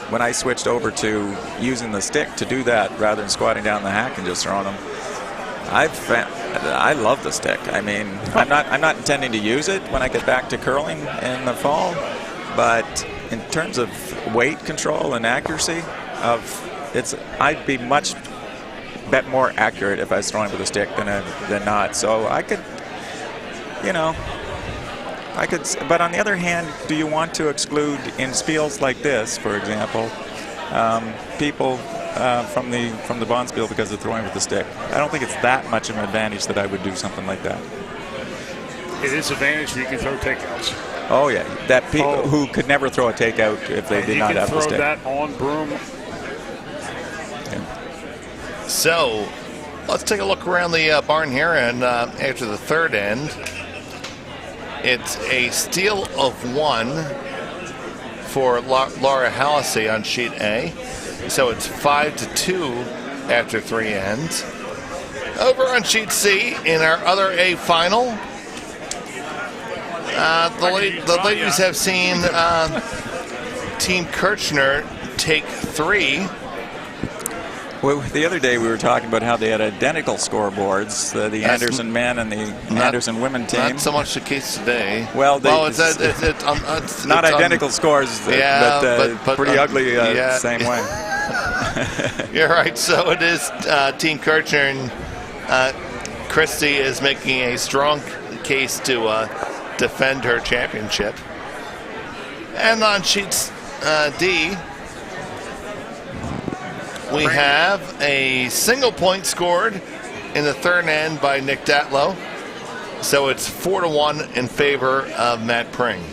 [SPEAKER 2] when I switched over to using the stick to do that rather than squatting down the hack and just throwing them, I love the stick. I mean, I'm not intending to use it when I get back to curling in the fall, but in terms of weight control and accuracy, I'd be much more accurate if I was throwing with a stick than not. So I could, but on the other hand, do you want to exclude in spiels like this, for example, people from the bond spiel because they're throwing with the stick? I don't think it's that much of an advantage that I would do something like that.
[SPEAKER 3] It is advantage you can throw takeouts.
[SPEAKER 2] Oh yeah, that people who could never throw a takeout if they did not have the stick.
[SPEAKER 3] You can throw that on broom.
[SPEAKER 2] Yeah.
[SPEAKER 1] So let's take a look around the barn here, and after the third end, it's a steal of 1 for Laura Hallisey on sheet A. So it's 5-2 after 3 ends. Over on sheet C in our other A final, the ladies have seen Team Kirchner take 3.
[SPEAKER 2] Well, the other day we were talking about how they had identical scoreboards, the Anderson men and the Anderson women team.
[SPEAKER 1] Not so much the case today.
[SPEAKER 2] Well,
[SPEAKER 1] it's
[SPEAKER 2] not identical scores, but pretty ugly same way.
[SPEAKER 1] You're right. So it is Team Kirchner, and Christy is making a strong case to defend her championship. And on sheet D, we have a single point scored in the third end by Nick Datlow. So it's 4-1 in favor of Matt Pring.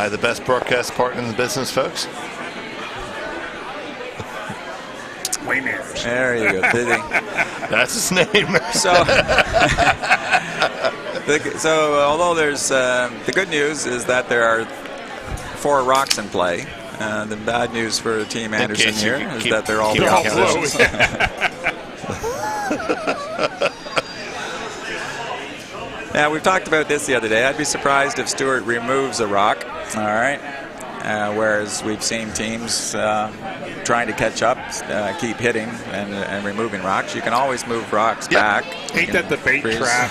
[SPEAKER 1] The best broadcast partner in the business, folks.
[SPEAKER 3] Wayne Ayers.
[SPEAKER 2] There you go.
[SPEAKER 1] That's his name.
[SPEAKER 2] So although there's the good news is that there are 4 rocks in play. The bad news for Team Anderson here is that they're all blue. Now, we've talked about this the other day. I'd be surprised if Stewart removes a rock. All right. Whereas we've seen teams trying to catch up, keep hitting and removing rocks. You can always move rocks back.
[SPEAKER 3] Ain't that the bait trap?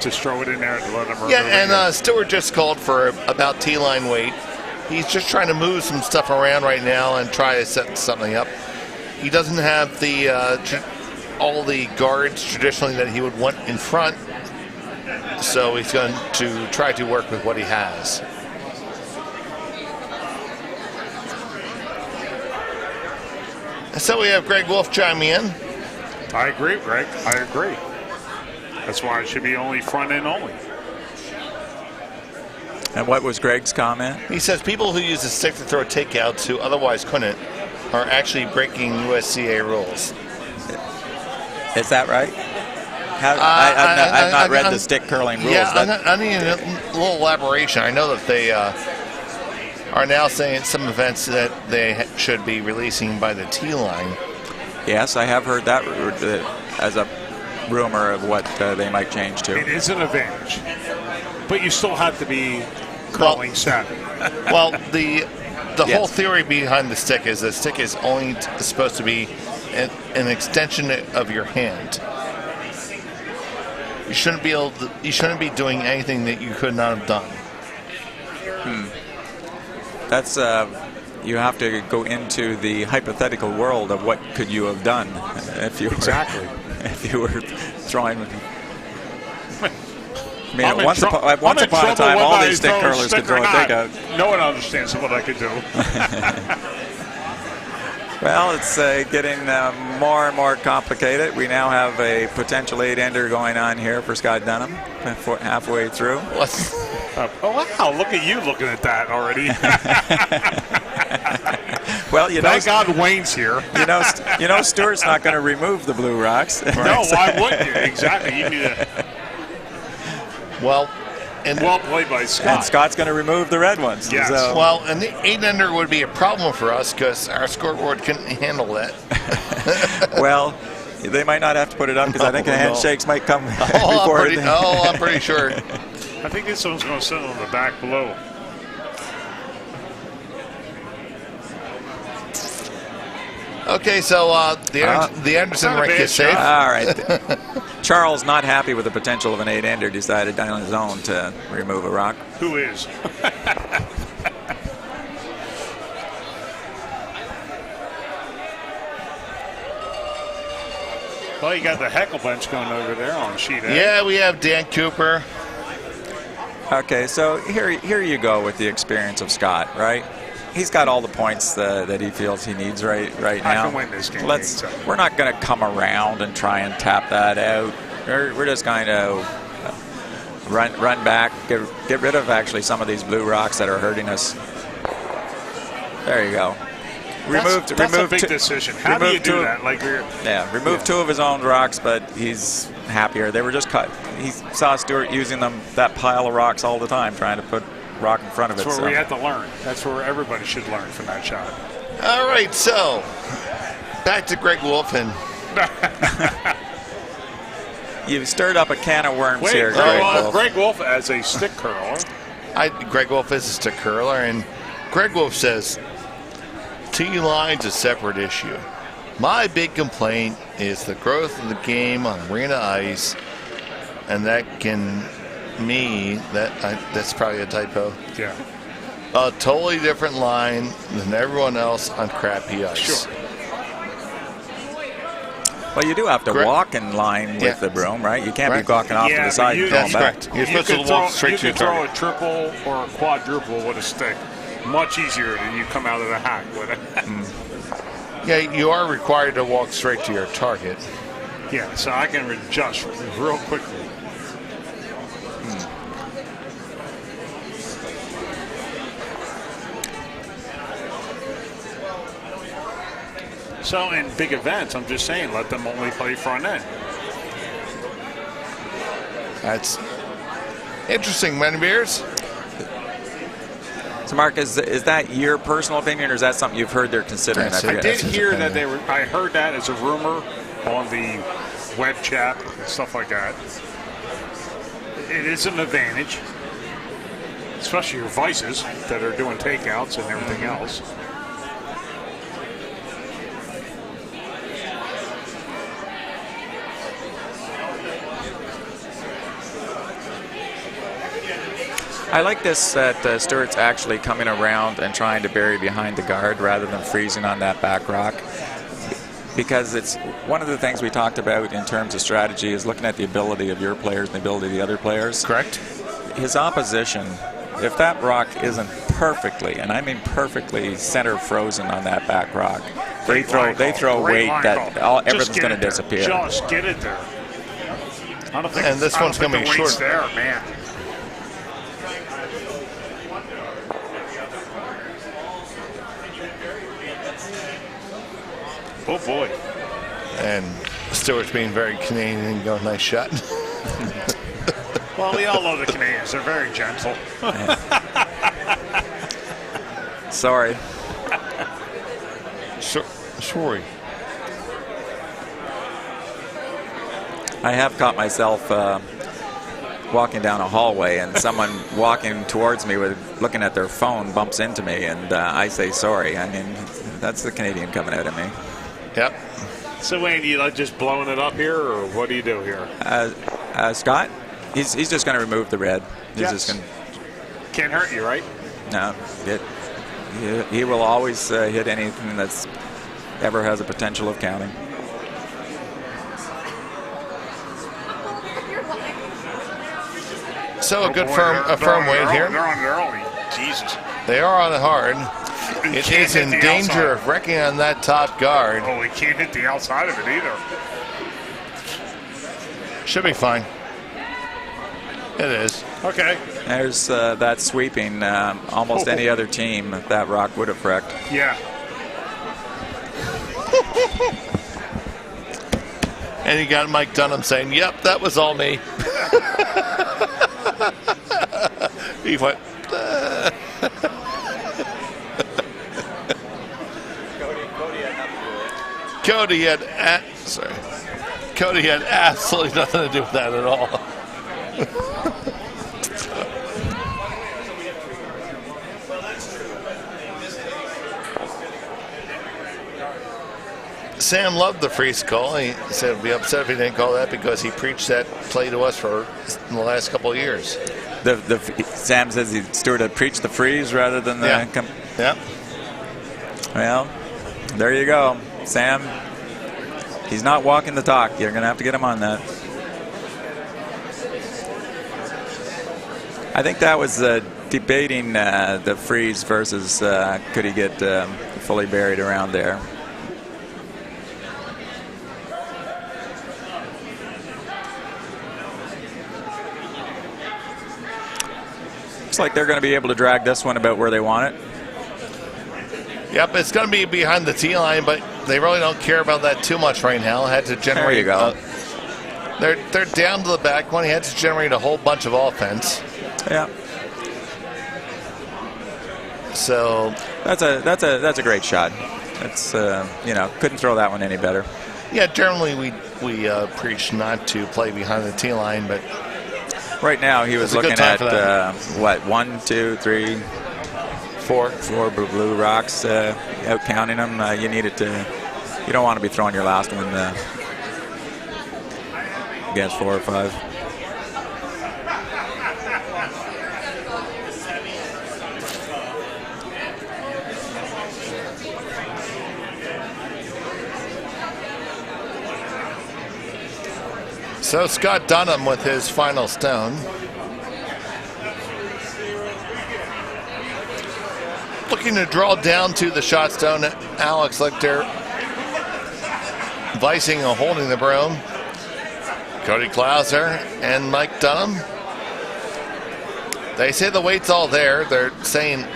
[SPEAKER 3] Just throw it in there and let them remove it.
[SPEAKER 1] And Stewart just called for about T-line weight. He's just trying to move some stuff around right now and try to set something up. He doesn't have the all the guards traditionally that he would want in front, so he's going to try to work with what he has. So we have Greg Wolf chiming in.
[SPEAKER 3] I agree, Greg. I agree. That's why it should be only front end only.
[SPEAKER 2] And what was Greg's comment?
[SPEAKER 1] He says people who use a stick to throw takeouts who otherwise couldn't are actually breaking USCA rules.
[SPEAKER 2] Is that right? I've not read the stick curling rules.
[SPEAKER 1] Yeah, I need a little elaboration. I know that they are now saying at some events that they should be releasing by the tee line.
[SPEAKER 2] Yes, I have heard that as a rumor of what they might change to.
[SPEAKER 3] It is an advantage, but you still have to be curling savvy.
[SPEAKER 1] Well, the whole theory behind the stick is the stick is only supposed to be an extension of your hand. You shouldn't be able to, you shouldn't be doing anything that you could not have done.
[SPEAKER 2] That's you have to go into the hypothetical world of what could you have done if you were, if you were throwing. I mean, once upon a time, all these stick curlers could throw a takeout.
[SPEAKER 3] No one understands what I could do.
[SPEAKER 2] Well, it's getting more and more complicated. We now have a potential 8-ender going on here for Scott Dunnam, halfway through.
[SPEAKER 3] Oh, wow. Look at you looking at that already.
[SPEAKER 2] Well, you know,
[SPEAKER 3] thank God Wayne's here.
[SPEAKER 2] You know, Stuart's not going to remove the blue rocks.
[SPEAKER 3] Right? No, why wouldn't you? Exactly. You need to.
[SPEAKER 1] Well, and
[SPEAKER 3] well played by Scott.
[SPEAKER 2] And Scott's going to remove the red ones.
[SPEAKER 3] Yes.
[SPEAKER 2] So.
[SPEAKER 1] Well, and the 8-ender would be a problem for us because our scoreboard couldn't handle that.
[SPEAKER 2] Well, they might not have to put it up because I think the handshakes might come before.
[SPEAKER 1] I'm pretty sure.
[SPEAKER 3] I think this one's going to sit on the back below.
[SPEAKER 1] Okay, so the Anderson rink is safe.
[SPEAKER 2] All right. Charles, not happy with the potential of an 8-ender, decided on his own to remove a rock.
[SPEAKER 3] Who is? Well, you got the heckle bench going over there on sheet A.
[SPEAKER 1] Yeah, we have Dan Cooper.
[SPEAKER 2] Okay, so here you go with the experience of Scott, right? He's got all the points that he feels he needs right now.
[SPEAKER 3] I can win this game.
[SPEAKER 2] We're not going to come around and try and tap that out. We're just going to run back, get rid of actually some of these blue rocks that are hurting us. There you go.
[SPEAKER 3] That's a big decision. How do you do that?
[SPEAKER 2] Remove 2 of his own rocks, but he's happier. They were just cut. He saw Stuart using that pile of rocks all the time, trying to put rock in front of it.
[SPEAKER 3] That's where we have to learn. That's where everybody should learn from that shot.
[SPEAKER 1] All right, so back to Greg Wolf and
[SPEAKER 2] you've stirred up a can of worms here, Greg Wolf.
[SPEAKER 3] Greg Wolf as a stick curler.
[SPEAKER 1] Greg Wolf is a stick curler, and Greg Wolf says tee line's a separate issue. My big complaint is the growth of the game on arena ice, and that can. That's probably a typo.
[SPEAKER 3] Yeah.
[SPEAKER 1] A totally different line than everyone else on crappy ice.
[SPEAKER 3] Sure.
[SPEAKER 2] Well, you do have to walk in line with the broom, right? You can't be walking off to the side and going back.
[SPEAKER 1] Correct. You're supposed to walk straight to your target.
[SPEAKER 3] You can throw a triple or a quadruple with a stick. Much easier than you come out of the hack with it.
[SPEAKER 1] Yeah, you are required to walk straight to your target.
[SPEAKER 3] Yeah, so I can adjust real quickly. So in big events, I'm just saying, let them only play front end.
[SPEAKER 1] That's interesting, many beers.
[SPEAKER 2] So, Mark, is that your personal opinion, or is that something you've heard they're considering?
[SPEAKER 3] I did hear that they were. I heard that as a rumor on the web chat and stuff like that. It is an advantage, especially your vices that are doing takeouts and everything else.
[SPEAKER 2] I like this that Stuart's actually coming around and trying to bury behind the guard rather than freezing on that back rock, because it's one of the things we talked about in terms of strategy is looking at the ability of your players and the ability of the other players.
[SPEAKER 1] Correct.
[SPEAKER 2] His opposition, if that rock isn't perfectly, and I mean perfectly center frozen on that back rock, they throw weight that everything's going to disappear.
[SPEAKER 3] Just get it there. I don't think.
[SPEAKER 1] And this one's going to be short.
[SPEAKER 3] There, man. Oh boy.
[SPEAKER 1] And Stewart's being very Canadian and going, nice shot.
[SPEAKER 3] Well, we all love the Canadians. They're very gentle.
[SPEAKER 2] Sorry.
[SPEAKER 1] Sorry.
[SPEAKER 2] I have caught myself walking down a hallway and someone walking towards me with looking at their phone bumps into me, and I say sorry. I mean, that's the Canadian coming out of me.
[SPEAKER 1] Yep.
[SPEAKER 3] So, Wayne, you like just blowing it up here, or what do you do here?
[SPEAKER 2] Scott, he's just going to remove the red. He's just going.
[SPEAKER 3] Can't hurt you, right?
[SPEAKER 2] No, he will always hit anything that's ever has a potential of counting.
[SPEAKER 1] So a good firm weight here.
[SPEAKER 3] They're on it early. Jesus.
[SPEAKER 1] They are on it hard. It is in danger of wrecking on that top guard.
[SPEAKER 3] Oh, we can't hit the outside of it either.
[SPEAKER 1] Should be fine. It is.
[SPEAKER 3] Okay.
[SPEAKER 2] There's that sweeping. Almost any other team, that rock would have wrecked.
[SPEAKER 3] Yeah.
[SPEAKER 1] And you got Mike Dunnam saying, yep, that was all me. He went, Cody had absolutely nothing to do with that at all. Sam loved the freeze call. He said he'd be upset if he didn't call that because he preached that play to us for the last couple of years.
[SPEAKER 2] Sam says Stewart had preached the freeze rather than the...
[SPEAKER 1] Yeah.
[SPEAKER 2] Well, there you go. Sam, he's not walking the talk. You're going to have to get him on that. I think that was debating the freeze versus could he get fully buried around there. Looks like they're going to be able to drag this one about where they want it.
[SPEAKER 1] Yep, it's going to be behind the tee line, but they really don't care about that too much right now. Had to generate.
[SPEAKER 2] There you go.
[SPEAKER 1] They're down to the back one. He had to generate a whole bunch of offense.
[SPEAKER 2] Yeah.
[SPEAKER 1] So
[SPEAKER 2] that's a great shot. That's couldn't throw that one any better.
[SPEAKER 1] Yeah, generally we preach not to play behind the tee line, but
[SPEAKER 2] right now he was looking at 1, 2, 3, 4 blue rocks. Out counting them, you don't want to be throwing your last one against 4 or 5.
[SPEAKER 1] So Scott Dunnam with his final stone. Looking to draw down to the shot stone. Alex Lichter vicing or holding the broom. Cody Klauser and Mike Dunnam. They say the weight's all there. They're saying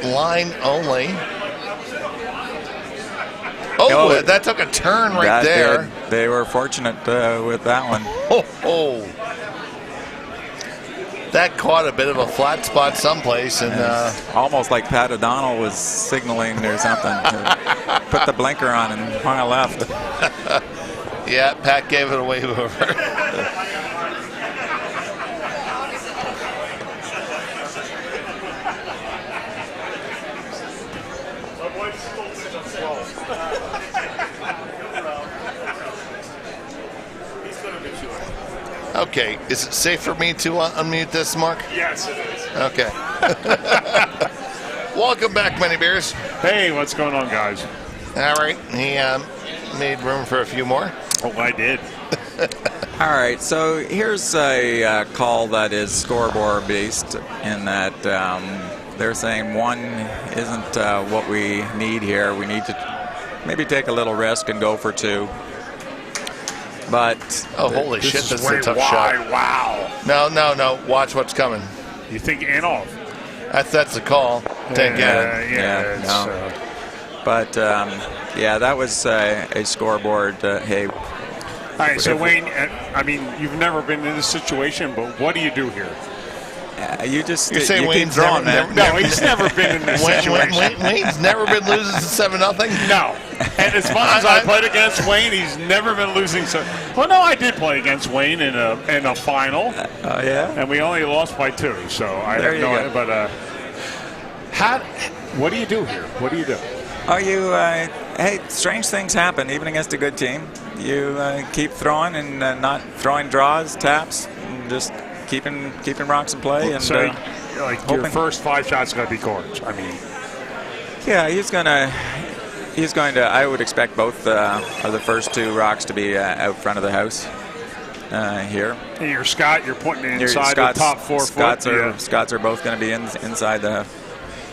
[SPEAKER 1] line only. Oh, that took a turn right there.
[SPEAKER 2] They were fortunate with that one.
[SPEAKER 1] Oh. That caught a bit of a flat spot someplace. And
[SPEAKER 2] almost like Pat O'Donnell was signaling or something. Put the blinker on and hung a left.
[SPEAKER 1] Yeah, Pat gave it away over. Okay, is it safe for me to unmute this, Mark?
[SPEAKER 3] Yes, it is.
[SPEAKER 1] Okay. Welcome back, Many Beers.
[SPEAKER 3] Hey, what's going on, guys?
[SPEAKER 1] All right, he made room for a few more.
[SPEAKER 3] Oh, I did.
[SPEAKER 2] All right, so here's a call that is scoreboard based in that they're saying 1 isn't what we need here. We need to maybe take a little risk and go for 2. But
[SPEAKER 1] holy shit, this is a tough shot.
[SPEAKER 3] Wow.
[SPEAKER 1] No. Watch what's coming.
[SPEAKER 3] You think in off?
[SPEAKER 1] That's the call. Didn't get it.
[SPEAKER 2] But that was a scoreboard. Hey.
[SPEAKER 3] All right, so Wayne, I mean, you've never been in this situation, but what do you do here?
[SPEAKER 2] You
[SPEAKER 1] say
[SPEAKER 2] keep
[SPEAKER 1] Wayne's
[SPEAKER 2] throwing,
[SPEAKER 1] never,
[SPEAKER 2] man.
[SPEAKER 3] No, he's never been in this situation.
[SPEAKER 1] Wayne's never been losing 7-0?
[SPEAKER 3] No. And as much as I played against Wayne, he's never been losing. Well, no, I did play against Wayne in a final.
[SPEAKER 2] Oh, yeah?
[SPEAKER 3] And we only lost by 2, so I have no idea. But what do you do here? What do you do?
[SPEAKER 2] Hey, strange things happen, even against a good team. You keep throwing and not throwing draws, taps, and just keeping rocks in play. And
[SPEAKER 3] so, your first 5 shots got to be cords. I mean,
[SPEAKER 2] yeah, he's going to. I would expect both of the first 2 rocks to be out front of the house here.
[SPEAKER 3] And your Scott, you're putting it inside the top 4 foot.
[SPEAKER 2] Scots are both going to be inside the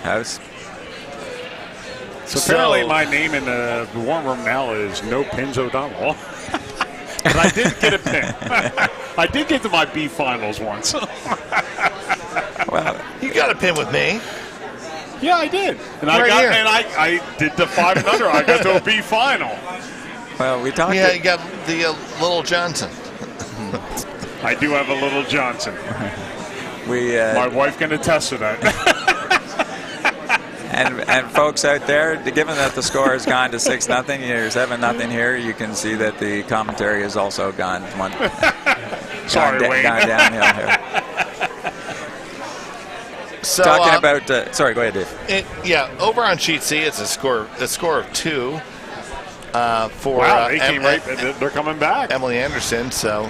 [SPEAKER 2] house.
[SPEAKER 3] So apparently my name in the warm room now is No Pins O'Donnell. But I did get a pin. I did get to my B finals once.
[SPEAKER 2] Well,
[SPEAKER 1] You got a pin with me.
[SPEAKER 3] Yeah, I did. And
[SPEAKER 1] Right here.
[SPEAKER 3] I did the 5 and under. I got to a B final.
[SPEAKER 2] well, we talked.
[SPEAKER 1] Yeah, you got the Little Johnson.
[SPEAKER 3] I do have a Little Johnson. My wife can attest to that.
[SPEAKER 2] And folks out there, given that the score has gone to 6-0, you're 7-0 here, you can see that the commentary has also gone
[SPEAKER 3] Sorry, Wayne.
[SPEAKER 2] gone downhill here.
[SPEAKER 1] So,
[SPEAKER 2] Talking about, sorry, go ahead, Dave.
[SPEAKER 1] over on sheet C, it's a score of 2 for
[SPEAKER 3] Wow, they came they're coming back.
[SPEAKER 1] Emily Anderson. So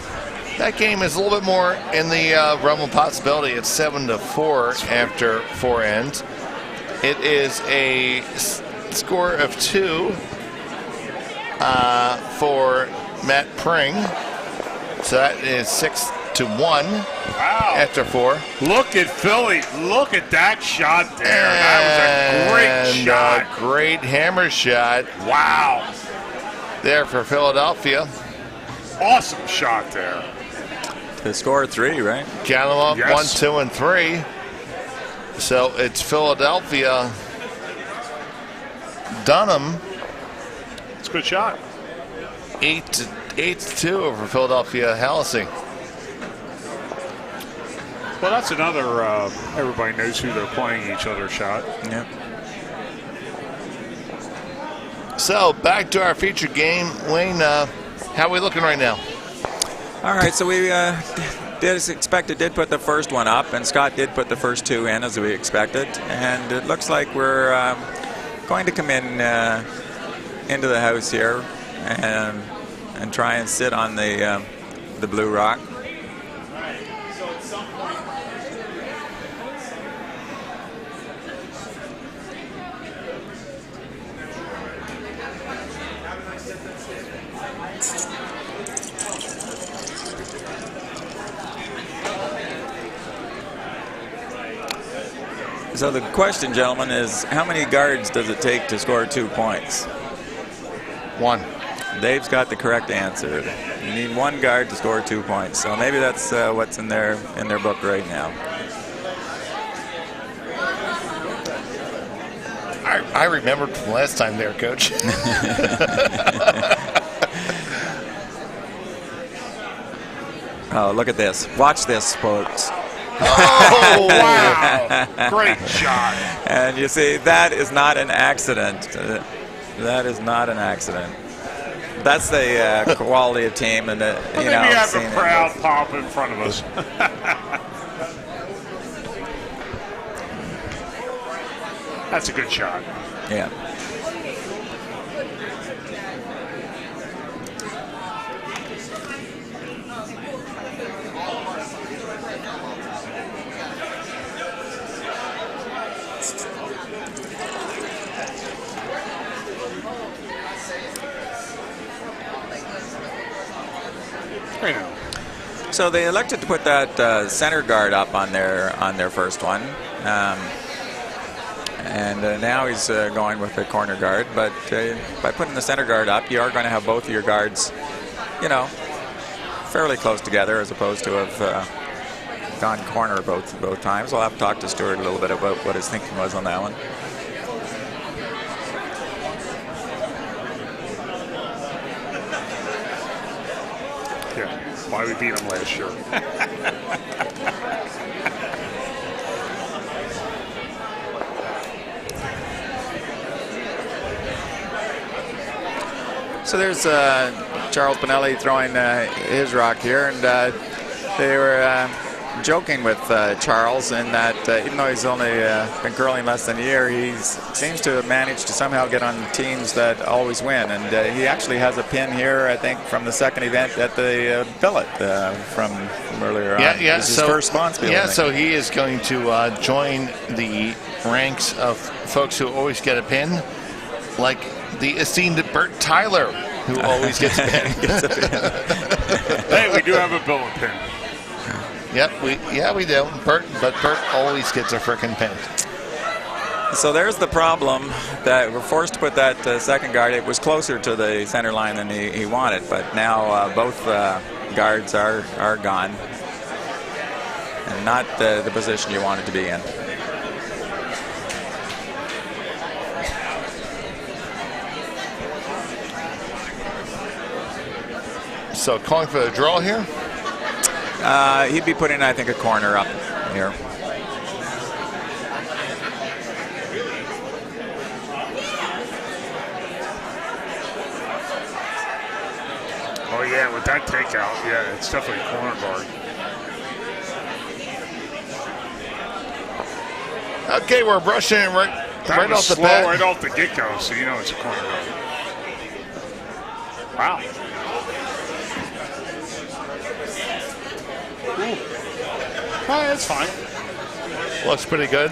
[SPEAKER 1] that game is a little bit more in the realm of possibility. It's 7-4 after 4 ends. It is a score of 2 for Matt Pring. So that is 6-1
[SPEAKER 3] Wow.
[SPEAKER 1] after 4.
[SPEAKER 3] Look at Philly. Look at that shot there. That was a great shot.
[SPEAKER 1] Great hammer shot
[SPEAKER 3] Wow.
[SPEAKER 1] there for Philadelphia.
[SPEAKER 3] Awesome shot there.
[SPEAKER 2] The score 3, right?
[SPEAKER 1] Count them up,
[SPEAKER 3] Yes.
[SPEAKER 1] 1, 2, and 3. So it's Philadelphia, Dunnam,
[SPEAKER 3] It's a good shot.
[SPEAKER 1] 8-2 over Philadelphia Halsey.
[SPEAKER 3] Well, that's another, everybody knows who they're playing each other shot.
[SPEAKER 2] Yep.
[SPEAKER 1] So back to our featured game. Wayne, how are we looking right now?
[SPEAKER 2] All right, so we as expected, did put the first one up, and Scott did put the first 2 in as we expected, and it looks like we're going to come in into the house here and try and sit on the blue rock. So the question, gentlemen, is how many guards does it take to score 2 points?
[SPEAKER 1] 1.
[SPEAKER 2] Dave's got the correct answer. You need 1 guard to score 2 points. So maybe that's what's in their book right now.
[SPEAKER 1] I remembered from last time there, Coach.
[SPEAKER 2] Oh, look at this. Watch this, folks.
[SPEAKER 1] Oh,
[SPEAKER 3] Wow. Great shot.
[SPEAKER 2] And you see, that is not an accident. That is not an accident. That's the quality of team, and
[SPEAKER 3] Well, maybe have a crowd pop in front of us. That's a good shot.
[SPEAKER 2] Yeah. So they elected to put that center guard up on their first one, and now he's going with the corner guard. But by putting the center guard up, you are going to have both of your guards, fairly close together, as opposed to have gone corner both times. I'll have to talk to Stuart a little bit about what his thinking was on that one.
[SPEAKER 3] Yeah. Why we beat them last year.
[SPEAKER 2] So there's Charles Pinelli throwing his rock here, and they were joking with Charles in that even though he's only been curling less than a year, he seems to have managed to somehow get on teams that always win. And he actually has a pin here, I think, from the second event at the billet from earlier on.
[SPEAKER 1] Yeah.
[SPEAKER 2] This is his first Bonspiel.
[SPEAKER 1] Yeah, so he is going to join the ranks of folks who always get a pin, like the esteemed Bert Tyler, who always gets a pin.
[SPEAKER 3] Hey, we do have a billet pin.
[SPEAKER 1] Yep, we do. Bert always gets a frickin' pin.
[SPEAKER 2] So there's the problem, that we're forced to put that second guard. It was closer to the center line than he wanted, but now both guards are gone, and not the position you wanted to be in.
[SPEAKER 1] So calling for the draw here?
[SPEAKER 2] He'd be putting, I think, a corner up here.
[SPEAKER 3] Oh, yeah, with that takeout, yeah, it's definitely a corner guard.
[SPEAKER 1] Okay, we're brushing it right off the
[SPEAKER 3] slow
[SPEAKER 1] bat.
[SPEAKER 3] right off the get-go, so you know it's a corner guard. Wow. Oh, that's fine.
[SPEAKER 1] Looks pretty good.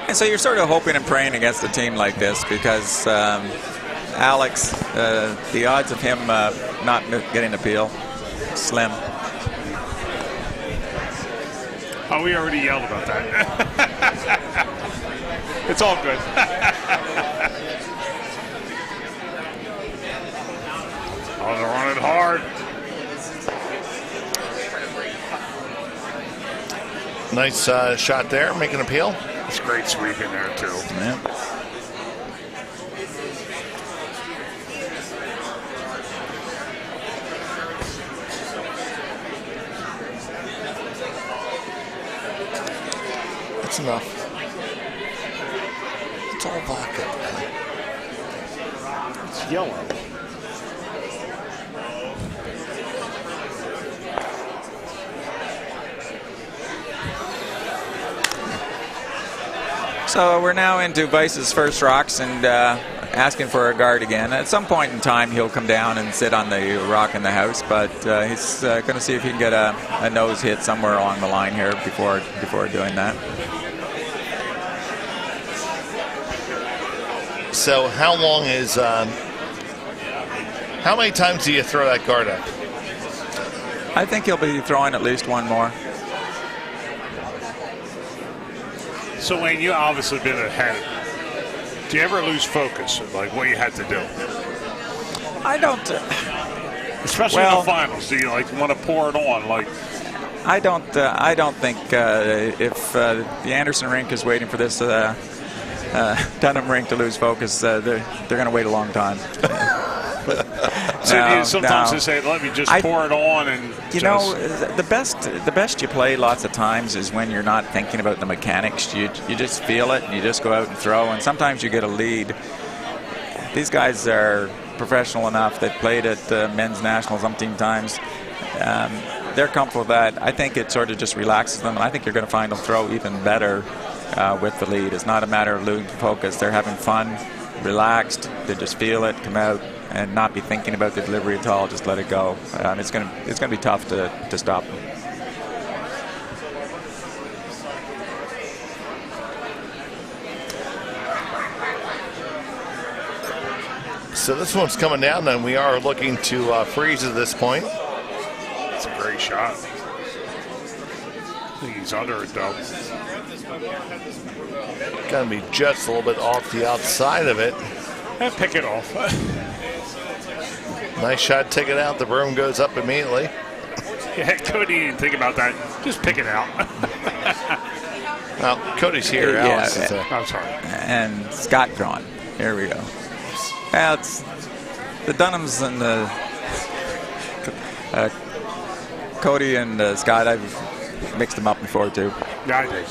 [SPEAKER 2] And so you're sort of hoping and praying against a team like this because Alex, the odds of him not getting a peel, slim.
[SPEAKER 3] Oh, we already yelled about that. It's all good. Oh, they're running hard.
[SPEAKER 1] Nice shot there, making a peel.
[SPEAKER 3] It's a great sweep in there, too.
[SPEAKER 2] Yeah.
[SPEAKER 1] That's enough. It's all vodka.
[SPEAKER 3] It's yellow.
[SPEAKER 2] So we're now into Weiss's first rocks and asking for a guard again. At some point in time, he'll come down and sit on the rock in the house, but he's going to see if he can get a nose hit somewhere along the line here before doing that.
[SPEAKER 1] So how long is, how many times do you throw that guard up?
[SPEAKER 2] I think he'll be throwing at least one more.
[SPEAKER 3] So, Wayne, you obviously been ahead. Do you ever lose focus, like what you had to do?
[SPEAKER 2] I don't.
[SPEAKER 3] Especially in the finals, do you want to pour it on?
[SPEAKER 2] I don't think if the Anderson rink is waiting for this Dunnam rink to lose focus, they're going to wait a long time.
[SPEAKER 3] So sometimes they say, "Let me just pour it on," and
[SPEAKER 2] the best you play lots of times is when you're not thinking about the mechanics. You just feel it, and you just go out and throw. And sometimes you get a lead. These guys are professional enough. They've played at men's nationals umpteen times. They're comfortable with that. I think it sort of just relaxes them, and I think you're going to find them throw even better with the lead. It's not a matter of losing focus. They're having fun, relaxed. They just feel it, come out, and not be thinking about the delivery at all. Just let it go. It's going to be tough to stop them.
[SPEAKER 1] So this one's coming down, and we are looking to freeze at this point.
[SPEAKER 3] It's a great shot. I think he's under it, though.
[SPEAKER 1] Going to be just a little bit off the outside of it.
[SPEAKER 3] And pick it off.
[SPEAKER 1] Nice shot, take it out. The broom goes up immediately.
[SPEAKER 3] Yeah, Cody didn't think about that. Just pick it out.
[SPEAKER 1] Well, Cody's here.
[SPEAKER 2] Yeah,
[SPEAKER 3] I'm sorry.
[SPEAKER 2] And Scott drawn. Here we go. Now it's the Dunnams and the Cody and Scott. I've mixed them up before too.
[SPEAKER 3] Yeah, I did.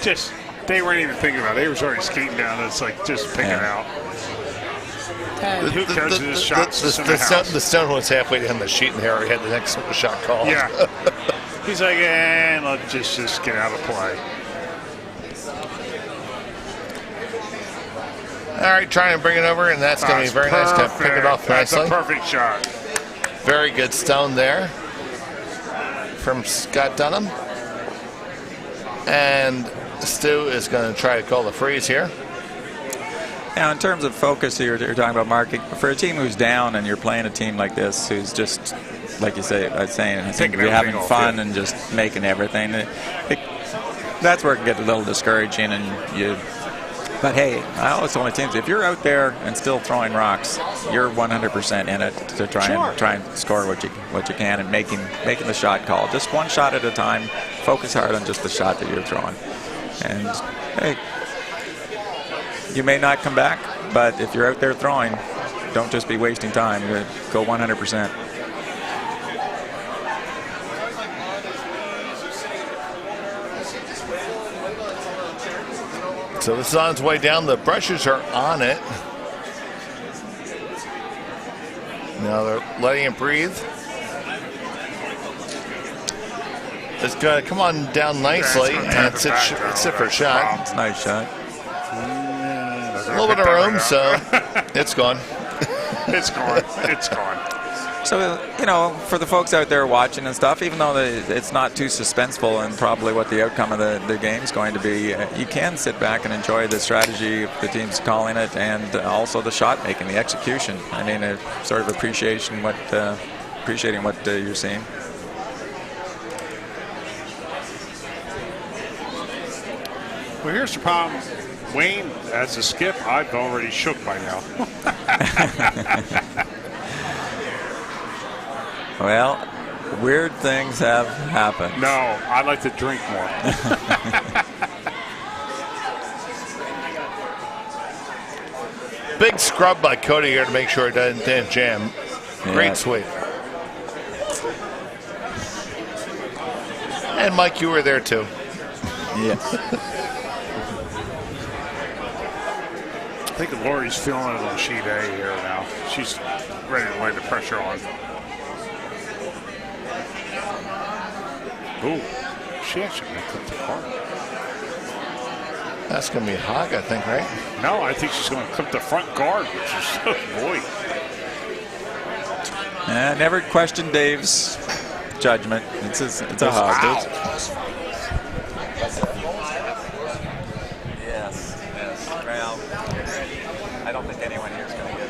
[SPEAKER 3] Just they weren't even thinking about it. They were already skating down. It's like just pick it out. And who cares if this shot's in the house?
[SPEAKER 1] The stone was halfway down the sheet, and Harry had the next shot called.
[SPEAKER 3] Yeah. He's like, let's just get out of play.
[SPEAKER 1] All right, trying to bring it over, and that's going to be very nice to pick it off nicely.
[SPEAKER 3] That's a perfect shot.
[SPEAKER 1] Very good stone there from Scott Dunnam. And Stu is going to try to call the freeze here.
[SPEAKER 2] Now, in terms of focus, you're talking about marking. For a team who's down and you're playing a team like this who's just, like you say, I was saying, seem to be having fun and just making everything. that's where it can get a little discouraging, and you. But hey, I always tell my teams, if you're out there and still throwing rocks, you're 100% in it to try and score what you can and making the shot call. Just one shot at a time. Focus hard on just the shot that you're throwing. And hey, you may not come back, but if you're out there throwing, don't just be wasting time. Go 100%.
[SPEAKER 1] So this is on its way down. The brushes are on it. Now they're letting it breathe. It's going to come on down nicely, and sit for a shot.
[SPEAKER 2] It's a nice shot.
[SPEAKER 1] A little bit of room, so it's gone.
[SPEAKER 3] It's gone. It's gone.
[SPEAKER 2] So, you know, for the folks out there watching and stuff, even though it's not too suspenseful and probably what the outcome of the game's going to be, you can sit back and enjoy the strategy the team's calling it, and also the shot making, the execution. I mean, a sort of appreciating what you're seeing.
[SPEAKER 3] Well, here's the problem. Wayne, as a skip, I've already shook by now.
[SPEAKER 2] Well, weird things have happened.
[SPEAKER 3] No, I like to drink more.
[SPEAKER 1] Big scrub by Cody here to make sure it doesn't jam. Great sweep. And Mike, you were there too.
[SPEAKER 2] Yes.
[SPEAKER 3] I think Lori's feeling it on sheet A here now. She's ready to lay the pressure on. Ooh, she actually clipped the card.
[SPEAKER 1] That's going to be Hog, I think, right?
[SPEAKER 3] No, I think she's going to clip the front guard, which is, oh boy.
[SPEAKER 2] Never question Dave's judgment. It's a Hog. Yes. Well, I don't think anyone here is going to get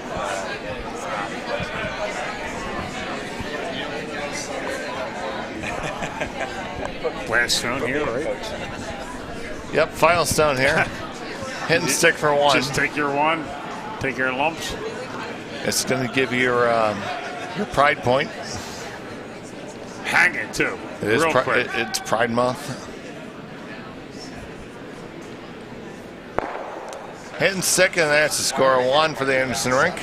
[SPEAKER 3] Last stone here, right?
[SPEAKER 1] Yep, final stone here. Hit and stick for one.
[SPEAKER 3] Just take your one, take your lumps.
[SPEAKER 1] It's going to give you your pride point.
[SPEAKER 3] Hang it, too.
[SPEAKER 1] It is
[SPEAKER 3] real quick.
[SPEAKER 1] It's Pride Month. Hit and stick, and that's the score of one for the Anderson rink.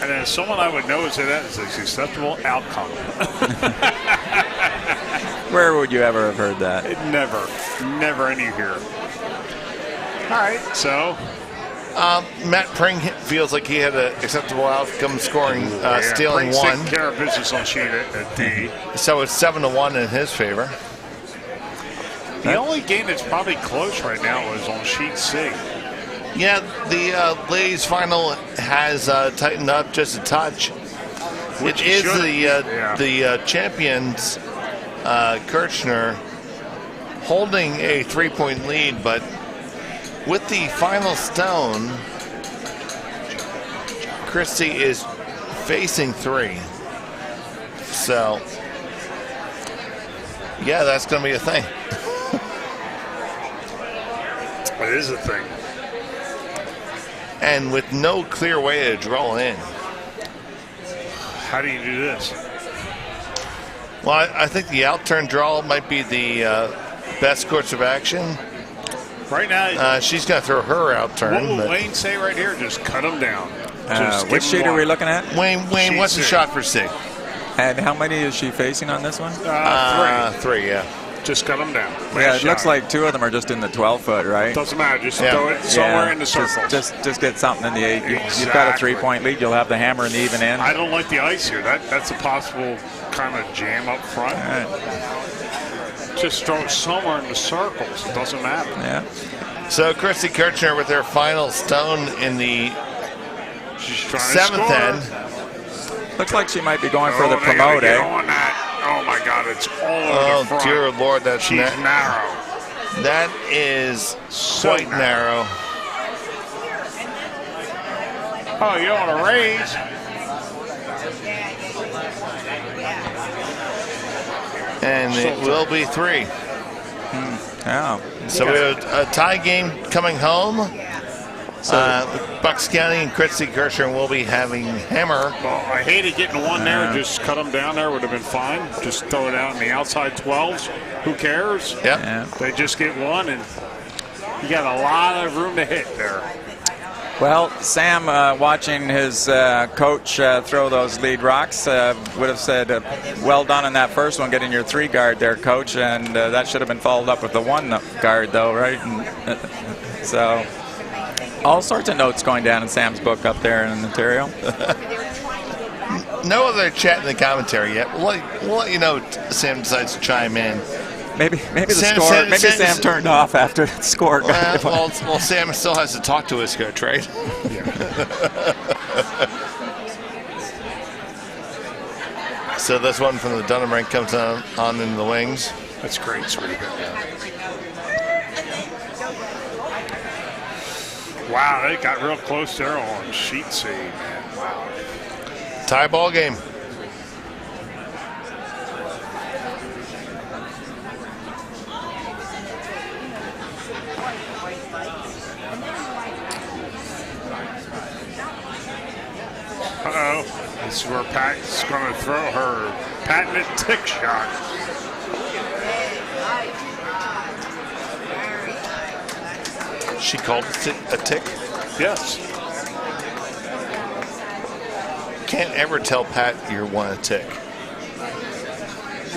[SPEAKER 3] And then someone I would know would say that is a acceptable outcome.
[SPEAKER 2] Where would you ever have heard that?
[SPEAKER 3] Never any here. All right, so.
[SPEAKER 1] Matt Pring feels like he had an acceptable outcome, scoring, stealing
[SPEAKER 3] Pring's
[SPEAKER 1] one.
[SPEAKER 3] taking care of business on sheet at D.
[SPEAKER 1] So it's 7-1 in his favor.
[SPEAKER 3] The only game that's probably close right now is on sheet C.
[SPEAKER 1] Yeah, the ladies' final has tightened up just a touch.
[SPEAKER 3] Which
[SPEAKER 1] it is
[SPEAKER 3] should,
[SPEAKER 1] the champions, Kirchner, holding a 3-point lead, but with the final stone, Christie is facing 3. So, yeah, that's going to be a thing.
[SPEAKER 3] It is a thing.
[SPEAKER 1] And with no clear way to draw in.
[SPEAKER 3] How do you do this?
[SPEAKER 1] Well, I think the out-turn draw might be the best course of action.
[SPEAKER 3] Right now,
[SPEAKER 1] she's going to throw her out-turn.
[SPEAKER 3] What will Wayne say right here? Just cut him down.
[SPEAKER 2] Which sheet are we looking at?
[SPEAKER 1] Wayne, what's the shot for C?
[SPEAKER 2] And how many is she facing on this one?
[SPEAKER 3] 3.
[SPEAKER 1] 3, yeah.
[SPEAKER 3] Just cut them down.
[SPEAKER 2] Yeah, it looks like 2 of them are just in the 12-foot, right?
[SPEAKER 3] Doesn't matter. Just throw it somewhere in the circle.
[SPEAKER 2] Just get something in the 8. You've got a 3-point lead. You'll have the hammer in the even end.
[SPEAKER 3] I don't like the ice here. That's a possible kind of jam up front.
[SPEAKER 2] Right.
[SPEAKER 3] Just throw it somewhere in the circles. It doesn't matter.
[SPEAKER 2] Yeah.
[SPEAKER 1] So Christy Kirchner with her final stone in the 7th end.
[SPEAKER 2] Looks like she might be going for the promote,
[SPEAKER 3] Oh my God, it's all over the front.
[SPEAKER 1] Oh dear Lord, that's
[SPEAKER 3] She's narrow.
[SPEAKER 1] That is quite narrow.
[SPEAKER 3] Oh, you want to raise?
[SPEAKER 1] And it will be 3.
[SPEAKER 2] Oh.
[SPEAKER 1] So we have a tie game coming home. Bucks County and Christie Kircher will be having hammer.
[SPEAKER 3] Well, I hated getting one there. Just cut them down there. Would have been fine. Just throw it out in the outside 12s. Who cares?
[SPEAKER 1] Yep.
[SPEAKER 2] Yeah.
[SPEAKER 3] They just get one, and you got a lot of room to hit there.
[SPEAKER 2] Well, Sam, watching his coach throw those lead rocks, would have said, well done on that first one, getting your 3 guard there, coach, and that should have been followed up with the 1 guard, though, right? And, so, all sorts of notes going down in Sam's book up there in Ontario.
[SPEAKER 1] No other chat in the commentary yet. We'll let you know if Sam decides to chime in.
[SPEAKER 2] Maybe Sam turned off after the score.
[SPEAKER 1] Well, Sam still has to talk to his coach, right? So this one from the Dunnam rank comes on into the wings.
[SPEAKER 3] That's great, sweetie. Wow, they got real close there on sheet save, man. Wow.
[SPEAKER 1] Tie ball game.
[SPEAKER 3] Uh-oh. This is where Pat's going to throw her patented tick shot.
[SPEAKER 1] She called it a tick?
[SPEAKER 3] Yes.
[SPEAKER 1] Can't ever tell Pat you want a tick.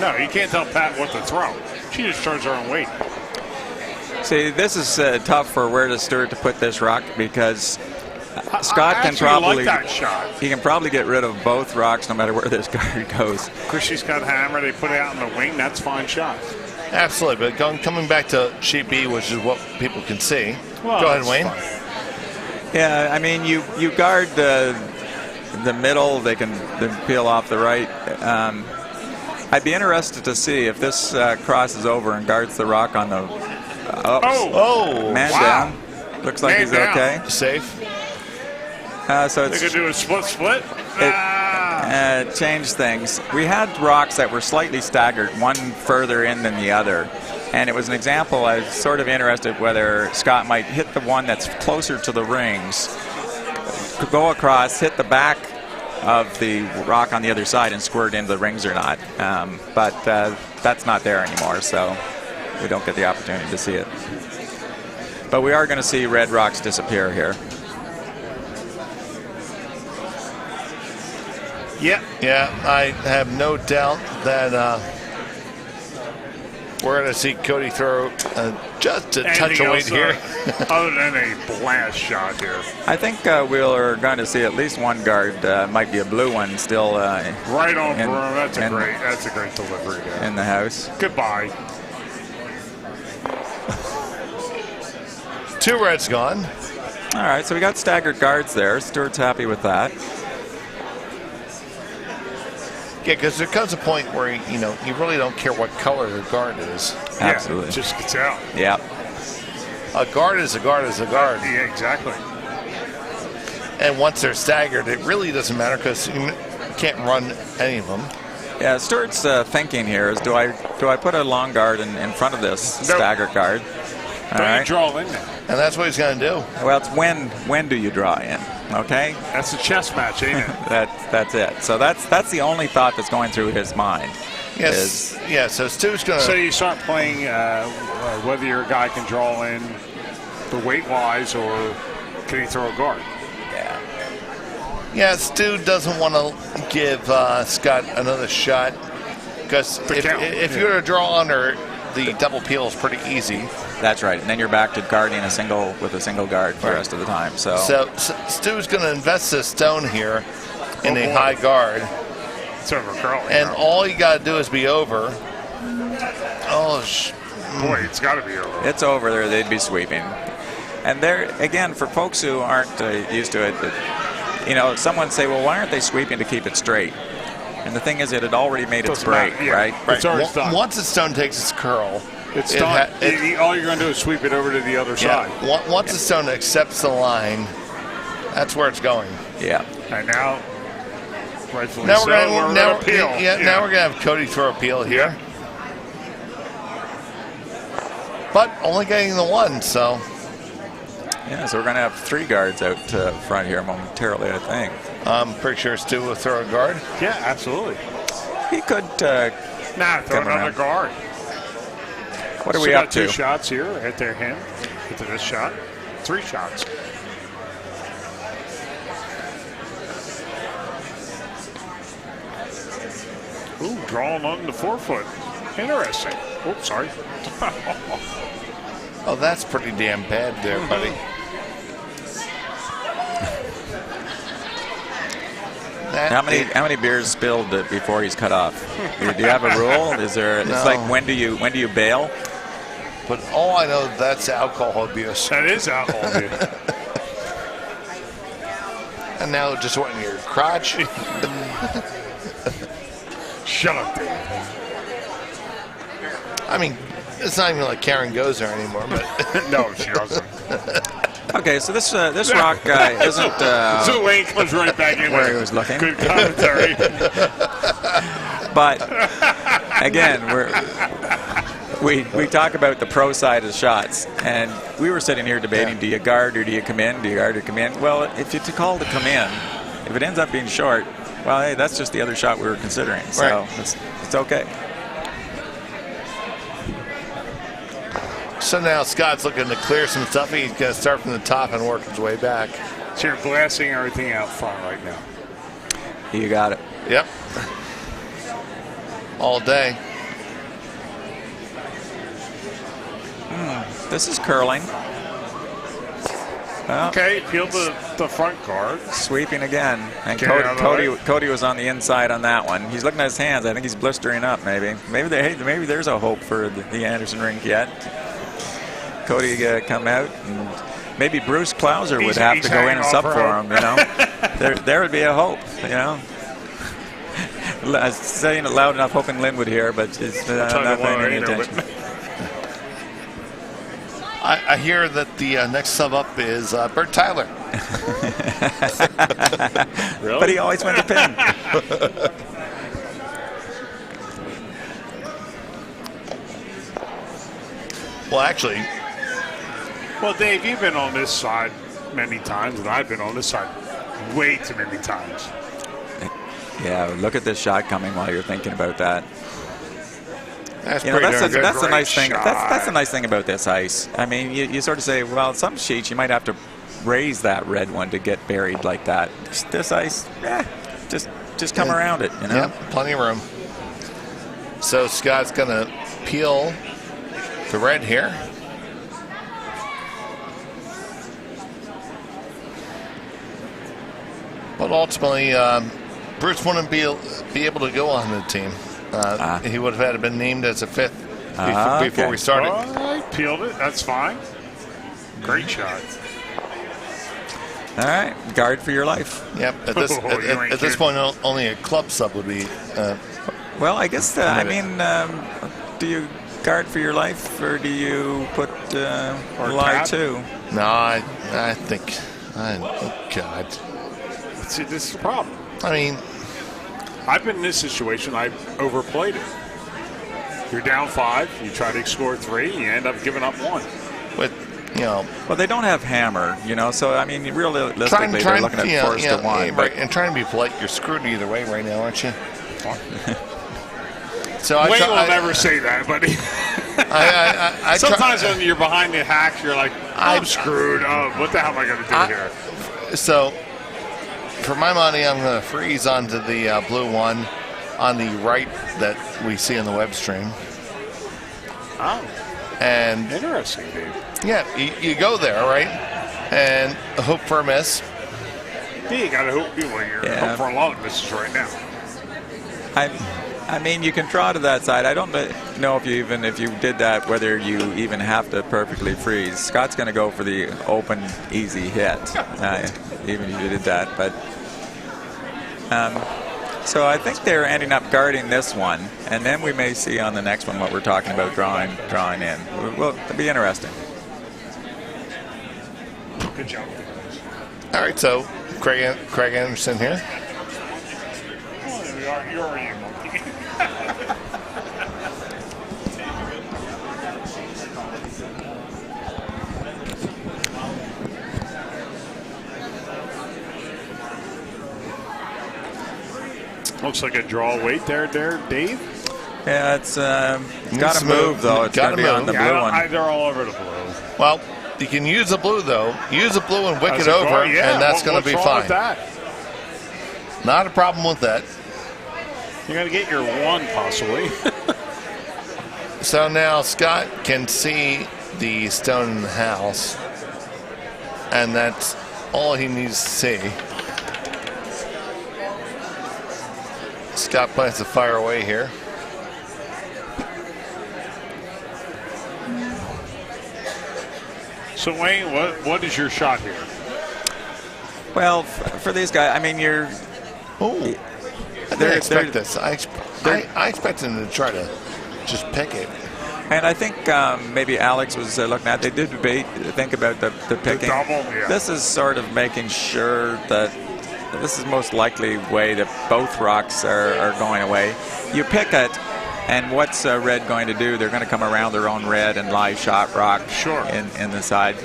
[SPEAKER 3] No, you can't tell Pat what to throw. She just throws her own weight.
[SPEAKER 2] See, this is tough for Where to Stewart to put this rock because Scott can
[SPEAKER 3] like that shot.
[SPEAKER 2] He can probably get rid of both rocks no matter where this guard goes.
[SPEAKER 3] Christie's got a hammer. They put it out in the wing. That's a fine shot.
[SPEAKER 1] Absolutely, but coming back to sheet B, which is what people can see.
[SPEAKER 3] Well,
[SPEAKER 1] go ahead, Wayne.
[SPEAKER 2] Fine. Yeah, I mean, you guard the middle. They can peel off the right. I'd be interested to see if this crosses over and guards the rock on the man
[SPEAKER 3] wow.
[SPEAKER 2] down. Looks like he's
[SPEAKER 3] down.
[SPEAKER 2] okay.
[SPEAKER 1] Safe.
[SPEAKER 2] So it's
[SPEAKER 3] they could do a split.
[SPEAKER 2] Changed things. We had rocks that were slightly staggered, one further in than the other. And it was an example. I was sort of interested whether Scott might hit the one that's closer to the rings, go across, hit the back of the rock on the other side and squirt into the rings or not. But that's not there anymore, so we don't get the opportunity to see it. But we are going to see red rocks disappear here.
[SPEAKER 1] Yeah, I have no doubt that we're going to see Cody throw just a touch of weight here.
[SPEAKER 3] Other than a blast shot here.
[SPEAKER 2] I think we're going to see at least one guard, might be a blue one, still
[SPEAKER 3] right on Broom. That's a great delivery there.
[SPEAKER 2] In the house.
[SPEAKER 3] Goodbye.
[SPEAKER 1] 2 reds gone.
[SPEAKER 2] All right, so we got staggered guards there. Stewart's happy with that.
[SPEAKER 1] Yeah, because there comes a point where you really don't care what color the guard is.
[SPEAKER 2] Absolutely.
[SPEAKER 3] It just gets out.
[SPEAKER 2] Yeah.
[SPEAKER 1] A guard is a guard is a guard.
[SPEAKER 3] Yeah, exactly.
[SPEAKER 1] And once they're staggered, it really doesn't matter because you can't run any of them.
[SPEAKER 2] Yeah, Stewart's thinking here is, do I put a long guard in front of this staggered guard? All
[SPEAKER 3] Don't
[SPEAKER 2] right.
[SPEAKER 3] you draw in there.
[SPEAKER 1] And that's what he's going to do.
[SPEAKER 2] Well, it's when do you draw in? Okay.
[SPEAKER 3] That's a chess match, ain't it?
[SPEAKER 2] That's it. So that's the only thought that's going through his mind.
[SPEAKER 1] Yes. Yeah. So Stu's going to.
[SPEAKER 3] So you start playing whether your guy can draw in the weight wise or can he throw a guard?
[SPEAKER 1] Yeah, Stu doesn't want to give Scott another shot because if you were to draw under, the double peel is pretty easy.
[SPEAKER 2] That's right, and then you're back to guarding with a single guard for the rest of the time. So
[SPEAKER 1] Stu's going to invest this stone here in a high guard.
[SPEAKER 3] It's over curling.
[SPEAKER 1] And all you got to do is be over.
[SPEAKER 3] Boy, it's got to be over.
[SPEAKER 2] It's over there. They'd be sweeping. And there again, for folks who aren't used to it, someone say, well, why aren't they sweeping to keep it straight? And the thing is, it had already made its break, right?
[SPEAKER 3] It's already done.
[SPEAKER 1] Once the stone takes its curl,
[SPEAKER 3] It's done. All you're going to do is sweep it over to the other side.
[SPEAKER 1] Once the stone accepts the line, that's where it's going.
[SPEAKER 2] Yeah.
[SPEAKER 3] And now, rightfully
[SPEAKER 1] now
[SPEAKER 3] so,
[SPEAKER 1] we're going to
[SPEAKER 3] appeal.
[SPEAKER 1] Now we're going to have Cody throw a peel here. But only getting the one, so.
[SPEAKER 2] Yeah, so we're going to have 3 guards out front here momentarily, I think.
[SPEAKER 1] I'm pretty sure Stu will throw a guard.
[SPEAKER 3] Yeah, absolutely.
[SPEAKER 2] He could
[SPEAKER 3] throw another guard.
[SPEAKER 2] What are we up to?
[SPEAKER 3] 2 shots here. Hit their him. Hit to this shot. 3 shots. Ooh, drawing on the 4-foot. Interesting. Oh, sorry.
[SPEAKER 1] Oh, that's pretty damn bad there, buddy.
[SPEAKER 2] How many beers spilled before he's cut off? Do you have a rule? Is there? It's like when do you bail?
[SPEAKER 1] But all I know, that's alcohol abuse.
[SPEAKER 3] That is alcohol abuse.
[SPEAKER 1] And now just went in your crotch.
[SPEAKER 3] Shut up, Dave.
[SPEAKER 1] I mean, it's not even like Karen goes there anymore, but
[SPEAKER 3] no, she doesn't.
[SPEAKER 2] Okay, so this rock guy isn't.
[SPEAKER 3] So Wayne comes right back in
[SPEAKER 2] where he was looking.
[SPEAKER 3] Good commentary.
[SPEAKER 2] But again, we talk about the pro side of the shots, and we were sitting here debating: do you guard or do you come in? Do you guard or come in? Well, if it's a call to come in, if it ends up being short, well, hey, that's just the other shot we were considering. So it's okay.
[SPEAKER 1] So now Scott's looking to clear some stuff. He's going to start from the top and work his way back.
[SPEAKER 3] So you're blasting everything out front right now.
[SPEAKER 2] You got it.
[SPEAKER 1] Yep. All day.
[SPEAKER 2] This is curling. Well,
[SPEAKER 3] okay, peel the front guard.
[SPEAKER 2] Sweeping again. And Cody was on the inside on that one. He's looking at his hands. I think he's blistering up maybe. Maybe there's a hope for the Anderson rink yet. Cody come out, and maybe Bruce Klauser would have to go in and sub for him, you know. there would be a hope, you know. I'm saying it loud enough, hoping Lynn would hear, but it's not paying any attention.
[SPEAKER 1] I hear that the next sub up is Bert Tyler.
[SPEAKER 2] Really? But he always went to pin.
[SPEAKER 1] Well, actually.
[SPEAKER 3] Well, Dave, you've been on this side many times, and I've been on this side way too many times.
[SPEAKER 2] Yeah, look at this shot coming while you're thinking about that.
[SPEAKER 1] That's
[SPEAKER 2] the nice thing.
[SPEAKER 3] Shot.
[SPEAKER 2] That's the nice thing about this ice. I mean, you sort of say, well, some sheets you might have to raise that red one to get buried like that. This ice, just come around it, you know.
[SPEAKER 1] Yep, plenty of room. So Scott's going to peel the red here. But ultimately, Bruce wouldn't be able to go on the team. He would have had been named as a 5th before we started.
[SPEAKER 3] I peeled it. That's fine. Great shot.
[SPEAKER 2] All right, guard for your life.
[SPEAKER 1] Yep. At this point, only a club sub would be.
[SPEAKER 2] Well, I guess. I mean, do you guard for your life, or do you put lie too?
[SPEAKER 1] No, I think. Oh God.
[SPEAKER 3] See, this is the problem.
[SPEAKER 1] I mean,
[SPEAKER 3] I've been in this situation. I overplayed it. You're down 5. You try to score 3. You end up giving up 1.
[SPEAKER 2] Well, they don't have hammer, you know. So I mean, realistically, they're looking at force to 1.
[SPEAKER 1] Right, and trying to be polite, you're screwed either way right now, aren't you? So
[SPEAKER 3] Wayne will never say that, buddy. Sometimes when you're behind the hacks, you're like, I'm screwed. Oh, what the hell am I going to do here?
[SPEAKER 1] So, for my money, I'm going to freeze onto the blue one on the right that we see in the web stream.
[SPEAKER 3] Oh.
[SPEAKER 1] And
[SPEAKER 3] interesting, Dave.
[SPEAKER 1] Yeah, you go there, right? And hope for a miss.
[SPEAKER 3] Yeah, you got to hope hope for a lot of misses right now.
[SPEAKER 2] I mean, you can draw to that side. I don't know if you did that, whether you even have to perfectly freeze. Scott's going to go for the open, easy hit, even if you did that. But So I think they're ending up guarding this one, and then we may see on the next one what we're talking about drawing in. Well, it'll be interesting.
[SPEAKER 3] Good job.
[SPEAKER 1] All right, so Craig Anderson here.
[SPEAKER 3] Oh, you're already a monkey. Looks like a draw weight there, Dave.
[SPEAKER 2] Yeah, it's got to move, though. It's got to be on the blue one.
[SPEAKER 3] They're all over the blue.
[SPEAKER 1] Well, you can use the blue, though. Use the blue and wick it over, and that's going to be fine. Not a problem with that.
[SPEAKER 3] You're going to get your one, possibly.
[SPEAKER 1] So now Scott can see the stone in the house, and that's all he needs to see. Scott plans to fire away here.
[SPEAKER 3] So Wayne, what is your shot here?
[SPEAKER 2] Well, for these guys, I mean, you're.
[SPEAKER 1] Oh, I didn't expect this. I expected him to try to just pick it.
[SPEAKER 2] And I think maybe Alex was looking at. They did think about the picking.
[SPEAKER 3] The double, yeah.
[SPEAKER 2] This is sort of making sure that this is the most likely way that both rocks are going away. You pick it, and what's red going to do? They're going to come around their own red and live shot rock in the side.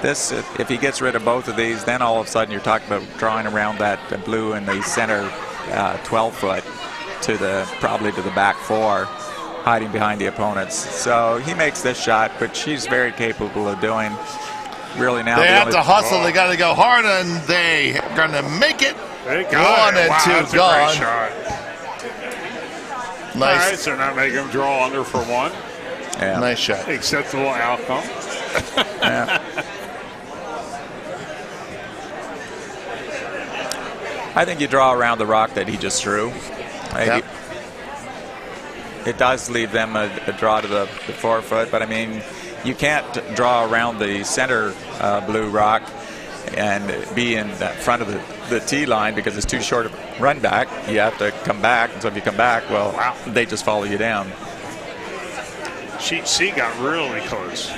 [SPEAKER 2] This, if he gets rid of both of these, then all of a sudden you're talking about drawing around that blue in the center 12-foot probably to the back 4, hiding behind the opponents. So he makes this shot, which he's very capable of doing. Really now
[SPEAKER 1] they have to hustle. They got to go hard, and they are going to make it.
[SPEAKER 3] They got
[SPEAKER 1] 1 and 2 gone.
[SPEAKER 3] Great shot.
[SPEAKER 1] Nice.
[SPEAKER 3] All right, so now make him draw under for 1.
[SPEAKER 2] Yeah.
[SPEAKER 1] Nice shot.
[SPEAKER 3] Acceptable outcome.
[SPEAKER 2] Yeah. I think you draw around the rock that he just threw.
[SPEAKER 1] Yep.
[SPEAKER 2] It does leave them a draw to the 4-foot, but I mean, you can't draw around the center blue rock and be in that front of the tee line because it's too short of a run back. You have to come back, and so if you come back, well, they just follow you down.
[SPEAKER 3] Sheet C got really close.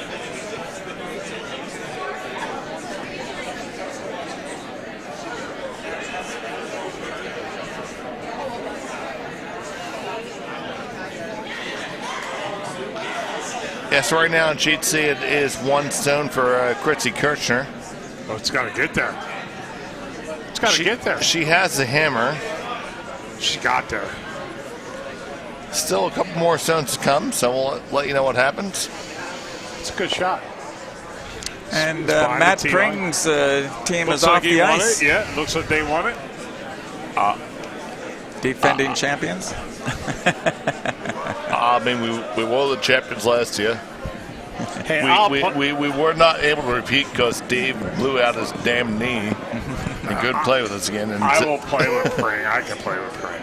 [SPEAKER 1] Yeah, so right now in sheet C it is 1 stone for Kritzy Kirchner.
[SPEAKER 3] Oh, it's got to get there. It's got to get there.
[SPEAKER 1] She has the hammer.
[SPEAKER 3] She got there.
[SPEAKER 1] Still a couple more stones to come, so we'll let you know what happens.
[SPEAKER 3] It's a good shot.
[SPEAKER 2] And Matt Pring's team is off the ice.
[SPEAKER 3] Yeah, looks like they won it.
[SPEAKER 2] Defending champions.
[SPEAKER 1] I mean, we were the champions last year.
[SPEAKER 3] Hey,
[SPEAKER 1] we were not able to repeat because Dave blew out his damn knee. He couldn't play with us again. And
[SPEAKER 3] I will play with Pring. I can play with Pring.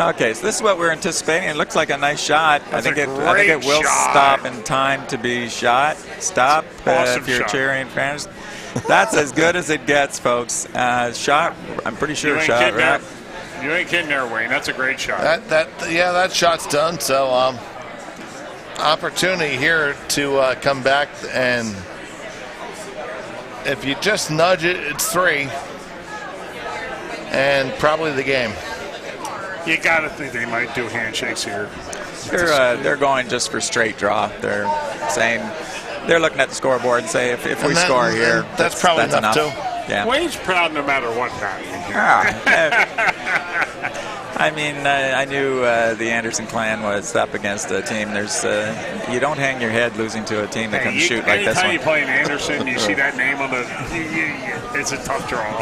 [SPEAKER 2] Okay, so this is what we're anticipating. It looks like a nice shot. I think it will stop in time to be shot. Stop
[SPEAKER 3] awesome
[SPEAKER 2] if you're
[SPEAKER 3] shot.
[SPEAKER 2] cheering fans. That's as good as it gets, folks. Shot. I'm pretty sure shot. Right?
[SPEAKER 3] You ain't kidding there, Wayne. That's a great shot.
[SPEAKER 1] That shot's done. So opportunity here to come back, and if you just nudge it, it's 3, and probably the game.
[SPEAKER 3] You got to think they might do handshakes here.
[SPEAKER 2] They're going just for straight draw. They're saying they're looking at the scoreboard and say if we score here,
[SPEAKER 1] that's probably enough too.
[SPEAKER 3] Yeah. Wayne's proud no matter what happened.
[SPEAKER 2] I mean, I knew the Anderson clan was up against a team. There's you don't hang your head losing to a team that can shoot like this one.
[SPEAKER 3] Anytime you play in Anderson, you see that name on the. It's a tough draw.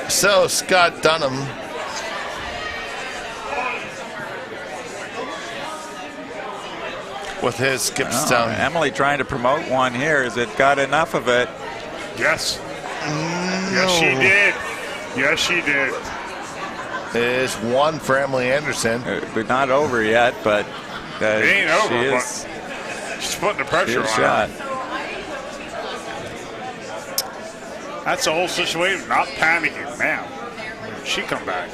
[SPEAKER 1] So Scott Dunnam with his skip stone.
[SPEAKER 2] Emily trying to promote one here. Has it got enough of it?
[SPEAKER 3] Yes.
[SPEAKER 1] No.
[SPEAKER 3] Yes, she did. Yes, she did.
[SPEAKER 1] It is 1 for Emily Anderson.
[SPEAKER 2] But not over yet, but
[SPEAKER 3] it ain't over.
[SPEAKER 2] She is,
[SPEAKER 3] but she's putting the pressure on
[SPEAKER 2] shot.
[SPEAKER 3] her. That's the whole situation. Not panicking. Man, when did she come back?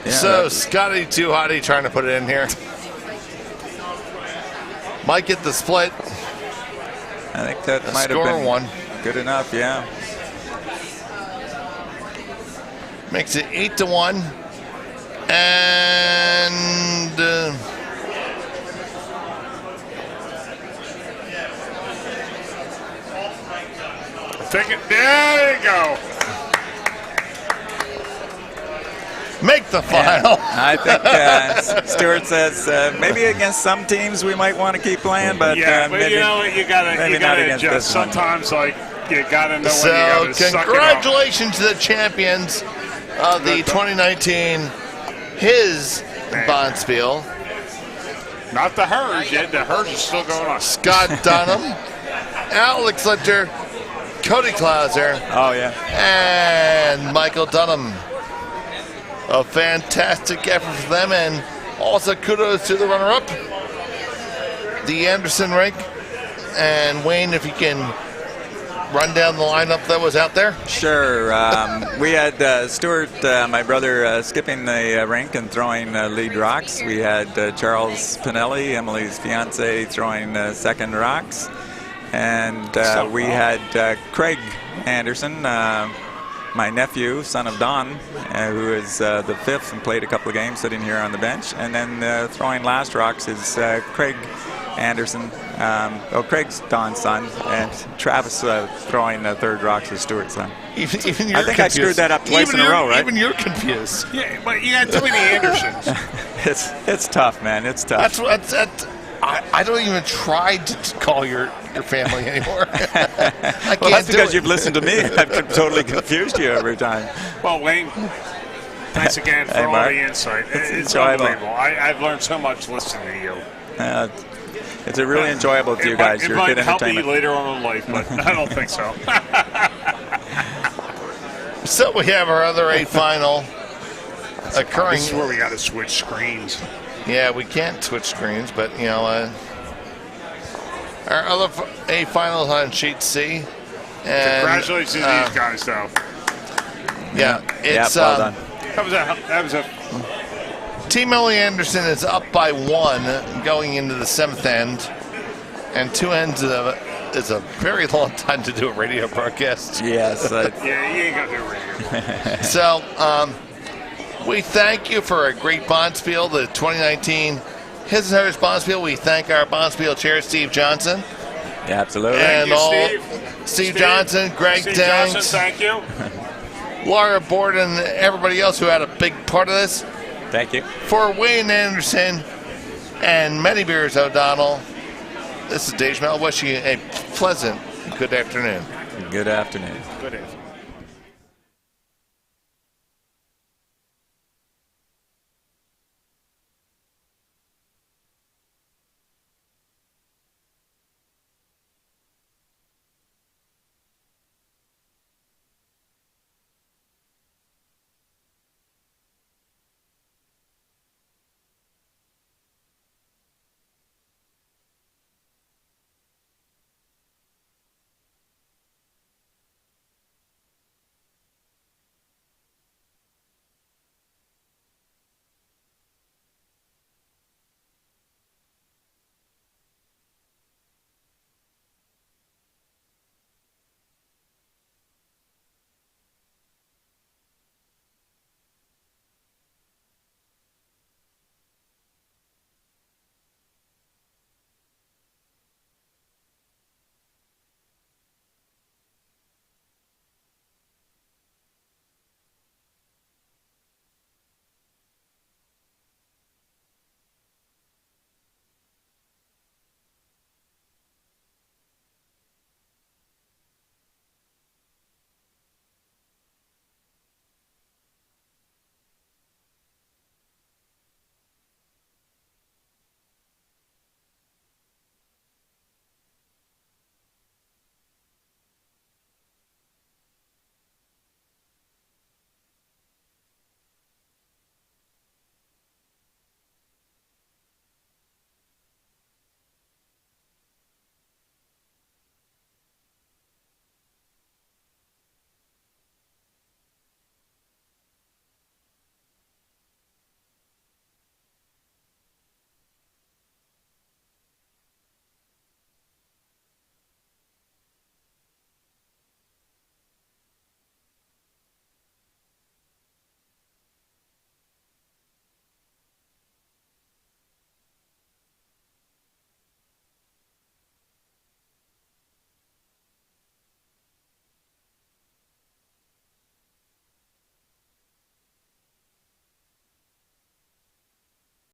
[SPEAKER 2] Yeah,
[SPEAKER 1] So Scotty Too Hottie trying to put it in here. Might get the split.
[SPEAKER 2] I think that might have
[SPEAKER 1] Score
[SPEAKER 2] been
[SPEAKER 1] one.
[SPEAKER 2] good enough, yeah.
[SPEAKER 1] Makes it 8-1. And
[SPEAKER 3] Take it. There you go.
[SPEAKER 1] make the final.
[SPEAKER 2] I think Stuart says maybe against some teams we might want to keep playing, but
[SPEAKER 3] Yeah, but
[SPEAKER 2] maybe,
[SPEAKER 3] you know what? You gotta
[SPEAKER 2] against
[SPEAKER 3] adjust.
[SPEAKER 2] this one.
[SPEAKER 3] Sometimes, like, you gotta know when you
[SPEAKER 1] So
[SPEAKER 3] gotta suck it up.
[SPEAKER 1] congratulations to the champions of the 2019 his Bonspiel.
[SPEAKER 3] Not the hers yet. The hers is still going on.
[SPEAKER 1] Scott Dunnam, Alex Lichter, Cody Clauser,
[SPEAKER 2] Oh yeah,
[SPEAKER 1] and Michael Dunnam. A fantastic effort for them, and also kudos to the runner-up, the Anderson rink. And Wayne, if you can run down the lineup that was out there.
[SPEAKER 2] sure. We had Stuart, my brother, skipping the rink and throwing lead rocks. We had Charles Pinelli, Emily's fiance, throwing second rocks. And we had Craig Anderson, my nephew, son of Don, who is the fifth and played a couple of games sitting here on the bench. And then throwing last rocks is Craig Anderson. Craig's Don's son, and Travis throwing third rocks is Stuart's son.
[SPEAKER 1] Even you're
[SPEAKER 2] I think I screwed that up twice in a row, right?
[SPEAKER 1] Even you're confused.
[SPEAKER 3] Yeah, but you got too many Andersons.
[SPEAKER 2] It's tough, man. It's tough.
[SPEAKER 1] I don't even try to call your family anymore. I can't
[SPEAKER 2] Well, that's
[SPEAKER 1] do
[SPEAKER 2] because
[SPEAKER 1] it.
[SPEAKER 2] you've listened to me. I've totally confused you every time.
[SPEAKER 3] Well, Wayne, thanks again for
[SPEAKER 2] Hey,
[SPEAKER 3] all
[SPEAKER 2] Mark.
[SPEAKER 3] the insight. It's
[SPEAKER 2] enjoyable.
[SPEAKER 3] unbelievable. I've learned so much listening to you.
[SPEAKER 2] It's a really enjoyable to you guys.
[SPEAKER 3] It
[SPEAKER 2] You're
[SPEAKER 3] might
[SPEAKER 2] good
[SPEAKER 3] help me
[SPEAKER 2] entertainment.
[SPEAKER 3] later on in life, but I don't think so.
[SPEAKER 1] So we have our other A final occurring.
[SPEAKER 3] This is where we got to switch screens.
[SPEAKER 1] Yeah, we can't switch screens, but you know, our other A finals on sheet C. And,
[SPEAKER 3] Congratulations to these guys, though.
[SPEAKER 1] Yeah, it's
[SPEAKER 2] well done.
[SPEAKER 3] That was a
[SPEAKER 1] Team Ellie Anderson is up by 1 going into the 7th end, and 2 ends is a very long time to do a radio broadcast.
[SPEAKER 2] Yes.
[SPEAKER 3] yeah. You ain't gonna do it radio.
[SPEAKER 1] So we thank you for a great Bonspiel, the 2019 His and Hers Bonspiel. We thank our Bonspiel chair, Steve Johnson,
[SPEAKER 2] Yeah, absolutely.
[SPEAKER 1] and
[SPEAKER 3] you,
[SPEAKER 1] all
[SPEAKER 3] Steve.
[SPEAKER 1] Steve Johnson, Greg
[SPEAKER 3] Steve
[SPEAKER 1] Danks,
[SPEAKER 3] Johnson, thank you.
[SPEAKER 1] Laura Borden, and everybody else who had a big part of this.
[SPEAKER 2] Thank you.
[SPEAKER 1] For Wayne Anderson and Many Beers O'Donnell, this is Dave Schmel wishing you a pleasant good afternoon.
[SPEAKER 2] Good afternoon.
[SPEAKER 3] Good afternoon.